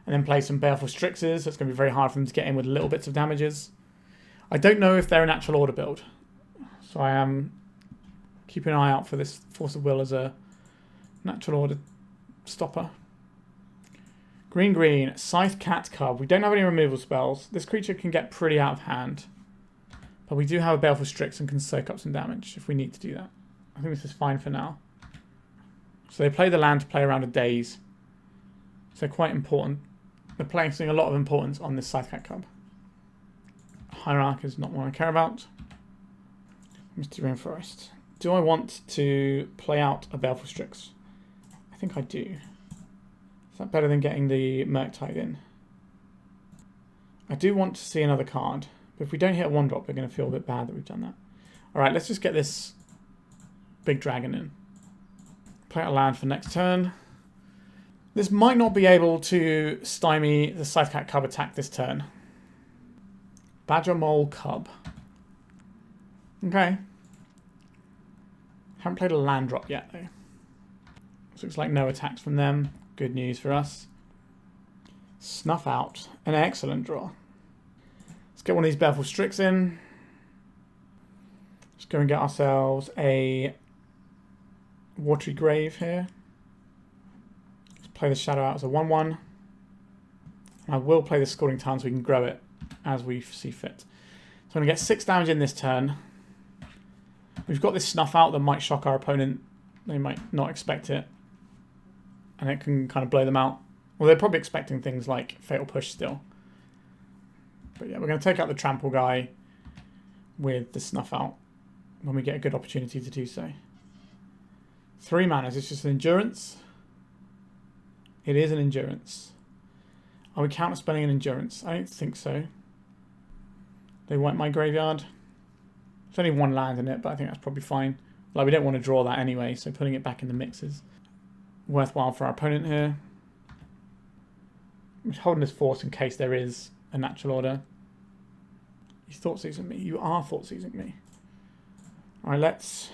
And then play some Baleful Strixes. So it's going to be very hard for them to get in with little bits of damages. I don't know if they're a natural order build. So I am keeping an eye out for this Force of Will as a natural order stopper. Green, Scythe Cat Cub. We don't have any removal spells. This creature can get pretty out of hand. But we do have a Baleful Strix and can soak up some damage if we need to do that. I think this is fine for now. So they play the land to play around a Daze. So quite important. They're placing a lot of importance on this Scythe Cat Cub. Hierarch is not one I care about. Misty Rainforest. Do I want to play out a Baleful Strix? I think I do. Is that better than getting the Murktide in? I do want to see another card. But if we don't hit a 1-drop, we're going to feel a bit bad that we've done that. Alright, let's just get this big dragon in. Play out a land for next turn. This might not be able to stymie the Scythe Cat Cub attack this turn. Badger Mole Cub. Okay. Haven't played a land drop yet though. So looks like no attacks from them. Good news for us. Snuff Out. An excellent draw. Let's get one of these Baleful Strix in. Let's go and get ourselves a Watery Grave here. Play the Shadow out as a 1-1. I will play the Scalding Tarn so we can grow it as we see fit. So I'm going to get 6 damage in this turn. We've got this Snuff Out that might shock our opponent. They might not expect it. and it can kind of blow them out. Well, they're probably expecting things like Fatal Push still. But yeah, we're going to take out the Trample guy with the Snuff Out when we get a good opportunity to do so. 3 mana, it's just an Endurance. It is an Endurance. Are we counterspelling an Endurance? I don't think so. They wipe my graveyard. There's only 1 land in it, but I think that's probably fine. Like, we don't want to draw that anyway, so putting it back in the mix is worthwhile for our opponent here. I'm just holding this Force in case there is a natural order. You Thoughtseizing me. You are Thoughtseizing me. Alright, let's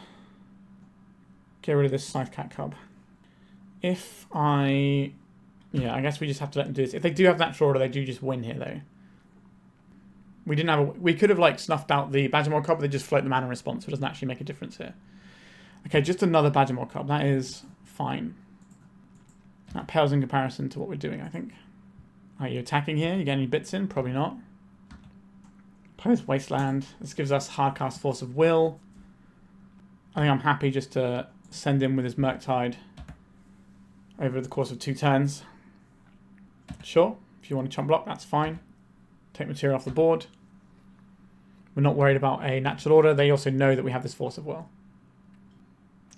get rid of this Scythecat Cub. If I... Yeah, I guess we just have to let them do this. If they do have natural order, they do just win here, though. We didn't have a... We could have, like, snuffed out the Badgermore Cub, but they just float the mana response, so it doesn't actually make a difference here. Okay, just another Badgermore Cub. That is fine. That pales in comparison to what we're doing, I think. Are you attacking here? You get any bits in? Probably not. Opponent's Wasteland. This gives us hardcast Force of Will. I think I'm happy just to send in with his Murktide over the course of 2 turns. Sure, if you want to chump block, that's fine. Take material off the board. We're not worried about a natural order. They also know that we have this Force of Will.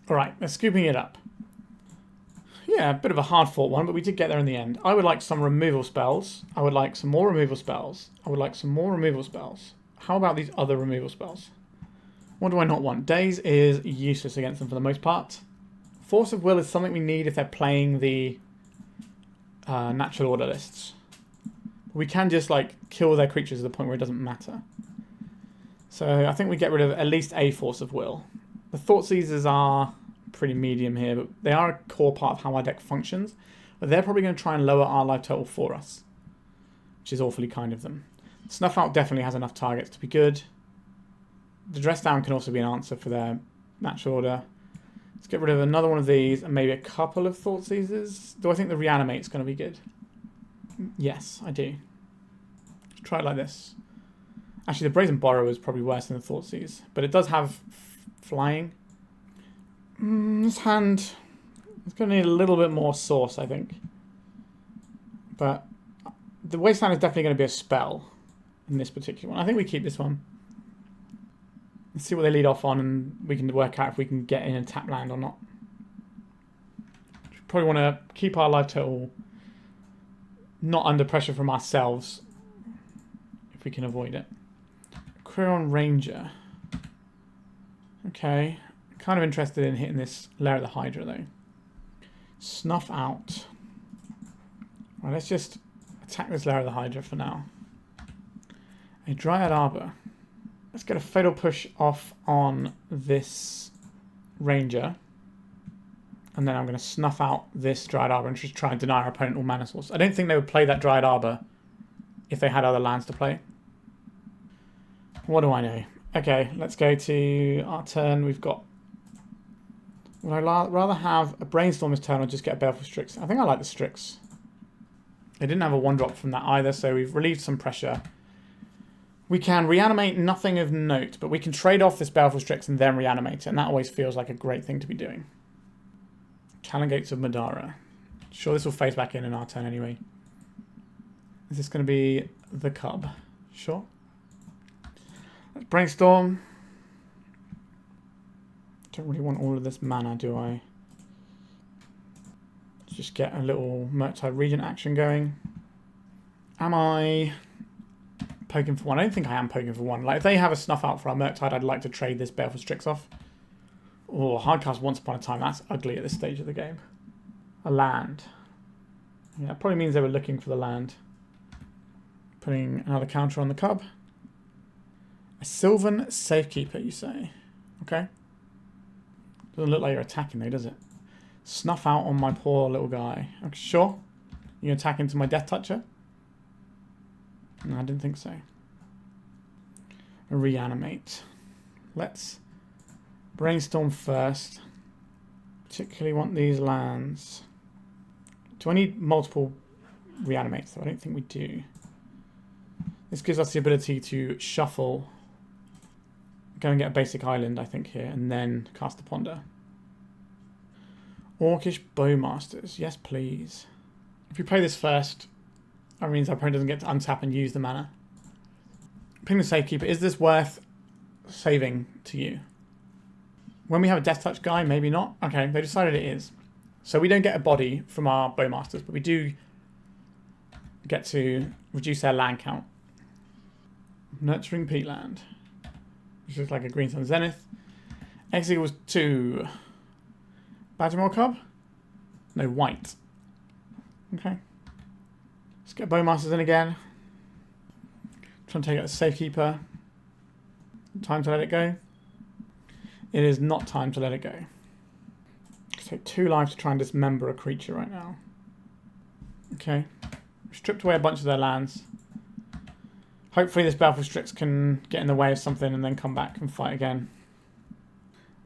Alright, they're scooping it up. Yeah, a bit of a hard-fought one, but we did get there in the end. I would like some removal spells. I would like some more removal spells. I would like some more removal spells. How about these other removal spells? What do I not want? Daze is useless against them for the most part. Force of Will is something we need if they're playing the natural order lists. We can just like kill their creatures to the point where it doesn't matter. So I think we get rid of at least a Force of Will. The Thoughtseizes are pretty medium here, but they are a core part of how our deck functions. But they're probably going to try and lower our life total for us, which is awfully kind of them. Snuff Out definitely has enough targets to be good. The Dress Down can also be an answer for their natural order. Let's get rid of another one of these and maybe a couple of Thoughtseizes. Do I think the Reanimate is going to be good? Yes, I do. Let's try it like this. Actually, the Brazen Borrower is probably worse than the Thoughtseize, but it does have flying. This hand is going to need a little bit more source, I think. But the Wasteland is definitely going to be a spell in this particular one. I think we keep this one. Let's see what they lead off on, and we can work out if we can get in and tap land or not. Probably want to keep our life total not under pressure from ourselves if we can avoid it. Quirion Ranger. Okay. Kind of interested in hitting this Lair of the Hydra though. Snuff Out. Right, let's just attack this Lair of the Hydra for now. A Dryad Arbor. Let's get a Fatal Push off on this Ranger. And then I'm going to snuff out this Dryad Arbor and just try and deny our opponent all mana source. I don't think they would play that Dryad Arbor if they had other lands to play. What do I know? Okay, let's go to our turn. We've got... Would I rather have a Brainstorm this turn or just get a Baleful Strix? I think I like the Strix. They didn't have a 1-drop from that either, so we've relieved some pressure. We can reanimate nothing of note, but we can trade off this Baleful Strix and then reanimate it, and that always feels like a great thing to be doing. Challenge Gates of Madara. Sure, this will phase back in our turn anyway. Is this going to be the Cub? Sure. Let's Brainstorm. Don't really want all of this mana, do I? Let's just get a little Murktide Regent action going. Am I poking for one? I don't think I am poking for one. Like, if they have a Snuff Out for our Murktide, I'd like to trade this Baleful Strix off. Oh, hardcast Once Upon a Time. That's ugly at this stage of the game. A land. Yeah, that probably means they were looking for the land. Putting another counter on the Cub. A Sylvan Safekeeper, you say? Okay. Doesn't look like you're attacking though, does it? Snuff Out on my poor little guy. Okay, sure. You attack into my Death Toucher? No, I didn't think so. A Reanimate. Let's Brainstorm first. Particularly want these lands. Do I need multiple Reanimates though? I don't think we do. This gives us the ability to shuffle, go and get a basic island, I think, here, and then cast the Ponder. Orcish Bowmasters. Yes, please. If we play this first, that means our opponent doesn't get to untap and use the mana. Ping the Safekeeper. Is this worth saving to you? When we have a Death Touch guy, maybe not. Okay, they decided it is. So we don't get a body from our Bowmasters, but we do get to reduce their land count. Nurturing Peatland, which is like a Green Sun Zenith. X equals 2. Brazen Borrower? No, white. Okay. Let's get Bowmasters in again. Trying to take out the Safekeeper. Time to let it go. It is not time to let it go. Take 2 life to try and dismember a creature right now. Okay. Stripped away a bunch of their lands. Hopefully this Baleful Strix can get in the way of something and then come back and fight again.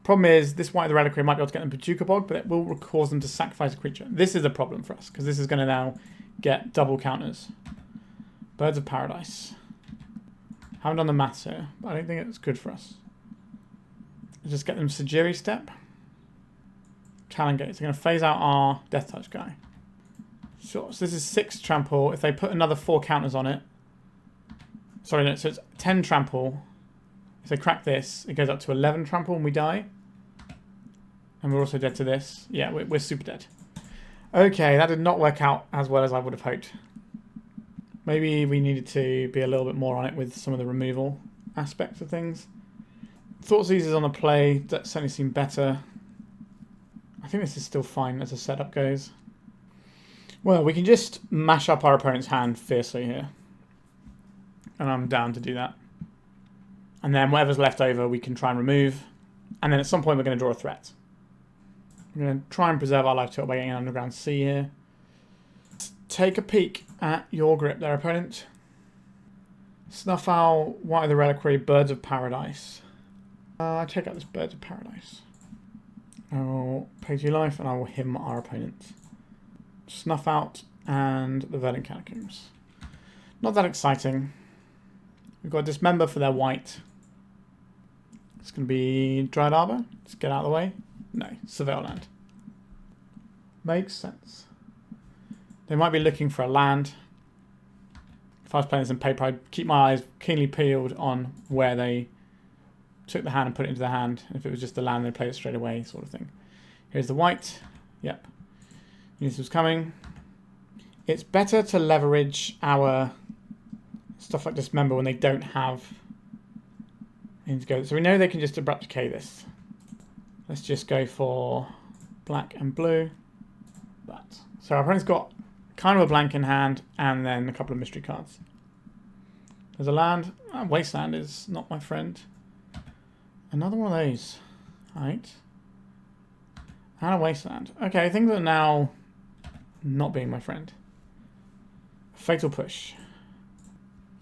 Problem is, this White of the Reliquary might be able to get them Paducah Bog, but it will cause them to sacrifice a creature. This is a problem for us, because this is going to now get double counters. Birds of Paradise. Haven't done the maths here, but I don't think it's good for us. Just get them Sajiri Step. Talon Gates. They're going to phase out our Death Touch guy. Sure, so this is 6 trample. If they put another 4 counters on it. Sorry, no, so it's 10 trample. If they crack this, it goes up to 11 trample and we die. And we're also dead to this. Yeah, we're super dead. Okay, that did not work out as well as I would have hoped. Maybe we needed to be a little bit more on it with some of the removal aspects of things. Thoughtseize is on the play. That certainly seemed better. I think this is still fine as a setup goes. Well, we can just mash up our opponent's hand fiercely here. And I'm down to do that. And then whatever's left over, we can try and remove. And then at some point, we're going to draw a threat. We're going to try and preserve our life total by getting an Underground Sea here. Let's take a peek at your grip there, opponent. Snuff Out, White of the Reliquary, Birds of Paradise. I check out this Birds of Paradise. I'll pay 2 life and I will him our opponent. Snuff Out and the Verdant Catacombs. Not that exciting. We've got a Dismember for their white. It's going to be Dryad Arbor. Let's get out of the way. No, Surveil Land. Makes sense. They might be looking for a land. If I was playing this in paper, I'd keep my eyes keenly peeled on where they took the hand and put it into the hand. If it was just the land, they played it straight away, sort of thing. Here's the white. Yep. This was coming. It's better to leverage our stuff like Dismember when they don't have anything to go. So we know they can just Abrupt Decay this. Let's just go for black and blue. So our opponent's got kind of a blank in hand and then a couple of mystery cards. There's a land. Wasteland is not my friend. Another one of those. Right. And a Wasteland. Okay, things are now not being my friend. Fatal Push.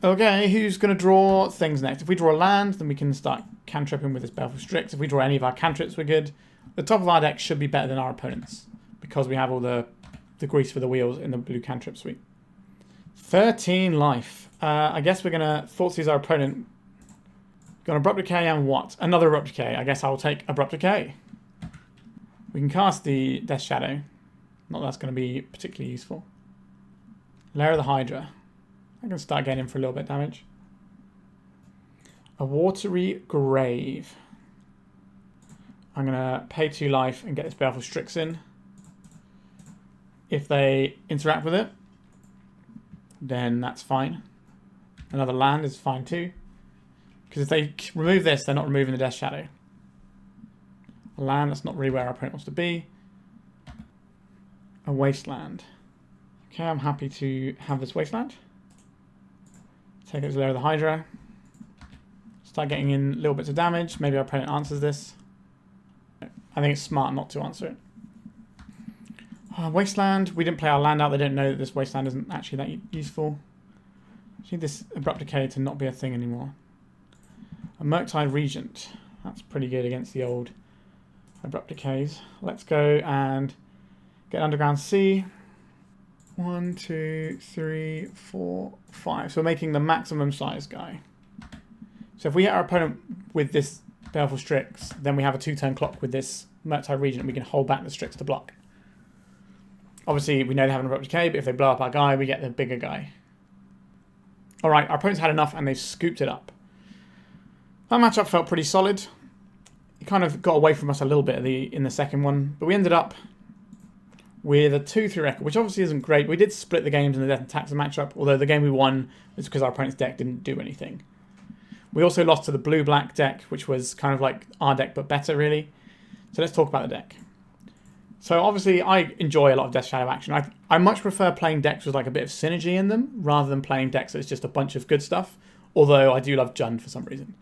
Okay, who's going to draw things next? If we draw a land, then we can start cantripping with this Baleful Strix. If we draw any of our cantrips, we're good. The top of our deck should be better than our opponent's because we have all the grease for the wheels in the blue cantrip suite. 13 life. I guess we're going to Thoughtseize our opponent. Got Abrupt Decay and what? Another Abrupt Decay. I guess I'll take Abrupt Decay. We can cast the Death Shadow. Not that that's going to be particularly useful. Lair of the Hydra. I can start getting in for a little bit of damage. A Watery Grave. I'm going to pay 2 life and get this Baleful Strix in. If they interact with it, then that's fine. Another land is fine too. Because if they remove this, they're not removing the Death Shadow. A land, that's not really where our opponent wants to be. A Wasteland. Okay, I'm happy to have this Wasteland. Take it as Lair of the Hydra. Start getting in little bits of damage. Maybe our opponent answers this. I think it's smart not to answer it. Wasteland. We didn't play our land out. They don't know that this Wasteland isn't actually that useful. I need this Abrupt Decay to not be a thing anymore. A Murktide Regent. That's pretty good against the old Abrupt Decays. Let's go and get Underground Sea. 1, 2, 3, 4, 5. So we're making the maximum size guy. So if we hit our opponent with this Baleful Strix, then we have a 2-turn clock with this Murktide Regent. We can hold back the Strix to block. Obviously, we know they have an Abrupt Decay, but if they blow up our guy, we get the bigger guy. Alright, our opponents had enough and they've scooped it up. That matchup felt pretty solid. It kind of got away from us a little bit in the second one, but we ended up with a 2-3 record, which obviously isn't great. We did split the games in the Death and Taxes matchup, although the game we won was because our opponent's deck didn't do anything. We also lost to the blue-black deck, which was kind of like our deck, but better, really. So let's talk about the deck. So obviously, I enjoy a lot of Death Shadow action. I much prefer playing decks with like a bit of synergy in them, rather than playing decks that's just a bunch of good stuff, although I do love Jund for some reason.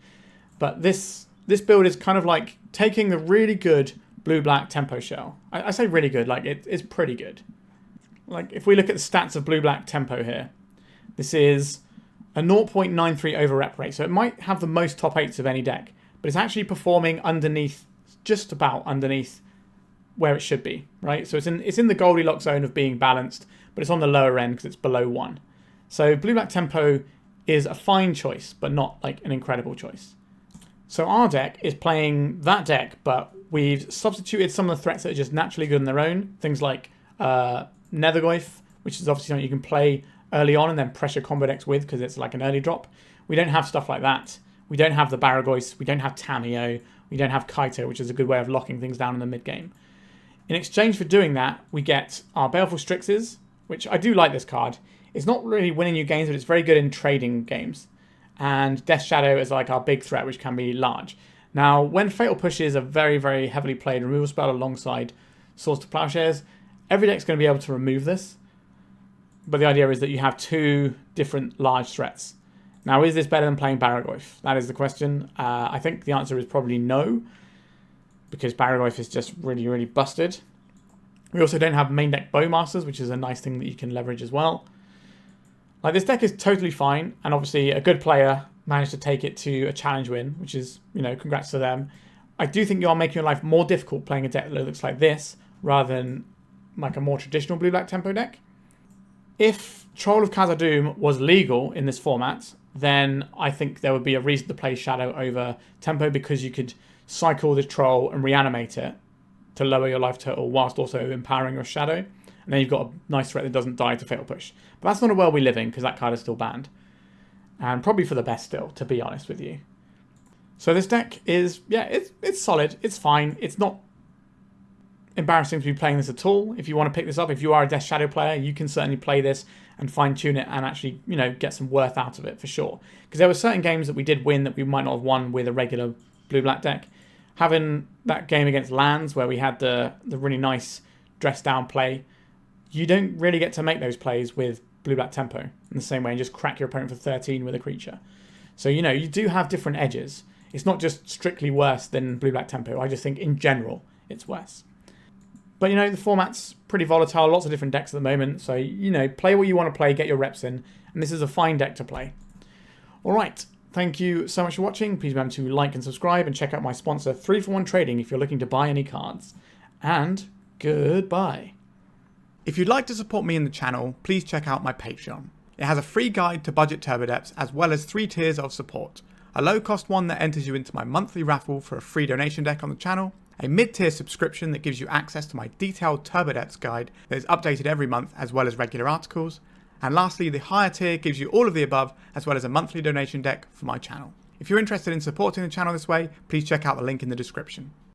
But this build is kind of like taking the really good blue-black tempo shell. I say really good, like it's pretty good. Like if we look at the stats of blue-black tempo here, this is a 0.93 over rep rate. So it might have the most top 8s of any deck, but it's actually performing underneath, just about underneath where it should be, right? So it's in the Goldilocks zone of being balanced, but it's on the lower end because it's below 1. So blue-black tempo is a fine choice, but not like an incredible choice. So our deck is playing that deck, but we've substituted some of the threats that are just naturally good on their own. Things like Nethergoyf, which is obviously something you can play early on and then pressure combo decks with because it's like an early drop. We don't have stuff like that. We don't have the Barragoyf. We don't have Tamiyo. We don't have Kaito, which is a good way of locking things down in the mid-game. In exchange for doing that, we get our Baleful Strixes, which I do like this card. It's not really winning you games, but it's very good in trading games. And Death Shadow is like our big threat, which can be large. Now, when Fatal Pushes are very, very heavily played removal spell alongside Swords to Plowshares, every deck's going to be able to remove this. But the idea is that you have two different large threats. Now, is this better than playing Barragoyf? That is the question. I think the answer is probably no, because Barragoyf is just really, really busted. We also don't have main deck Bowmasters, which is a nice thing that you can leverage as well. Like, this deck is totally fine, and obviously a good player managed to take it to a challenge win, which is, you know, congrats to them. I do think you are making your life more difficult playing a deck that looks like this, rather than like a more traditional blue-black tempo deck. If Troll of Khazad-dûm was legal in this format, then I think there would be a reason to play Shadow over tempo, because you could cycle the Troll and reanimate it to lower your life total whilst also empowering your Shadow. And then you've got a nice threat that doesn't die to Fatal Push. But that's not a world we live in, because that card is still banned. And probably for the best still, to be honest with you. So this deck is, yeah, it's solid. It's fine. It's not embarrassing to be playing this at all. If you want to pick this up, if you are a Death Shadow player, you can certainly play this and fine-tune it and actually, you know, get some worth out of it for sure. Because there were certain games that we did win that we might not have won with a regular blue-black deck. Having that game against lands where we had the really nice dress-down play, you don't really get to make those plays with blue-black tempo in the same way and just crack your opponent for 13 with a creature. So, you know, you do have different edges. It's not just strictly worse than blue-black tempo. I just think in general it's worse. But, you know, the format's pretty volatile. Lots of different decks at the moment. So, you know, play what you want to play, get your reps in. And this is a fine deck to play. All right. Thank you so much for watching. Please remember to like and subscribe and check out my sponsor 3for1 Trading if you're looking to buy any cards. And goodbye. If you'd like to support me in the channel, please check out my Patreon. It has a free guide to budget turbo depths as well as 3 tiers of support. A low cost one that enters you into my monthly raffle for a free donation deck on the channel, a mid-tier subscription that gives you access to my detailed turbo depths guide that is updated every month as well as regular articles, and lastly the higher tier gives you all of the above as well as a monthly donation deck for my channel. If you're interested in supporting the channel this way, please check out the link in the description.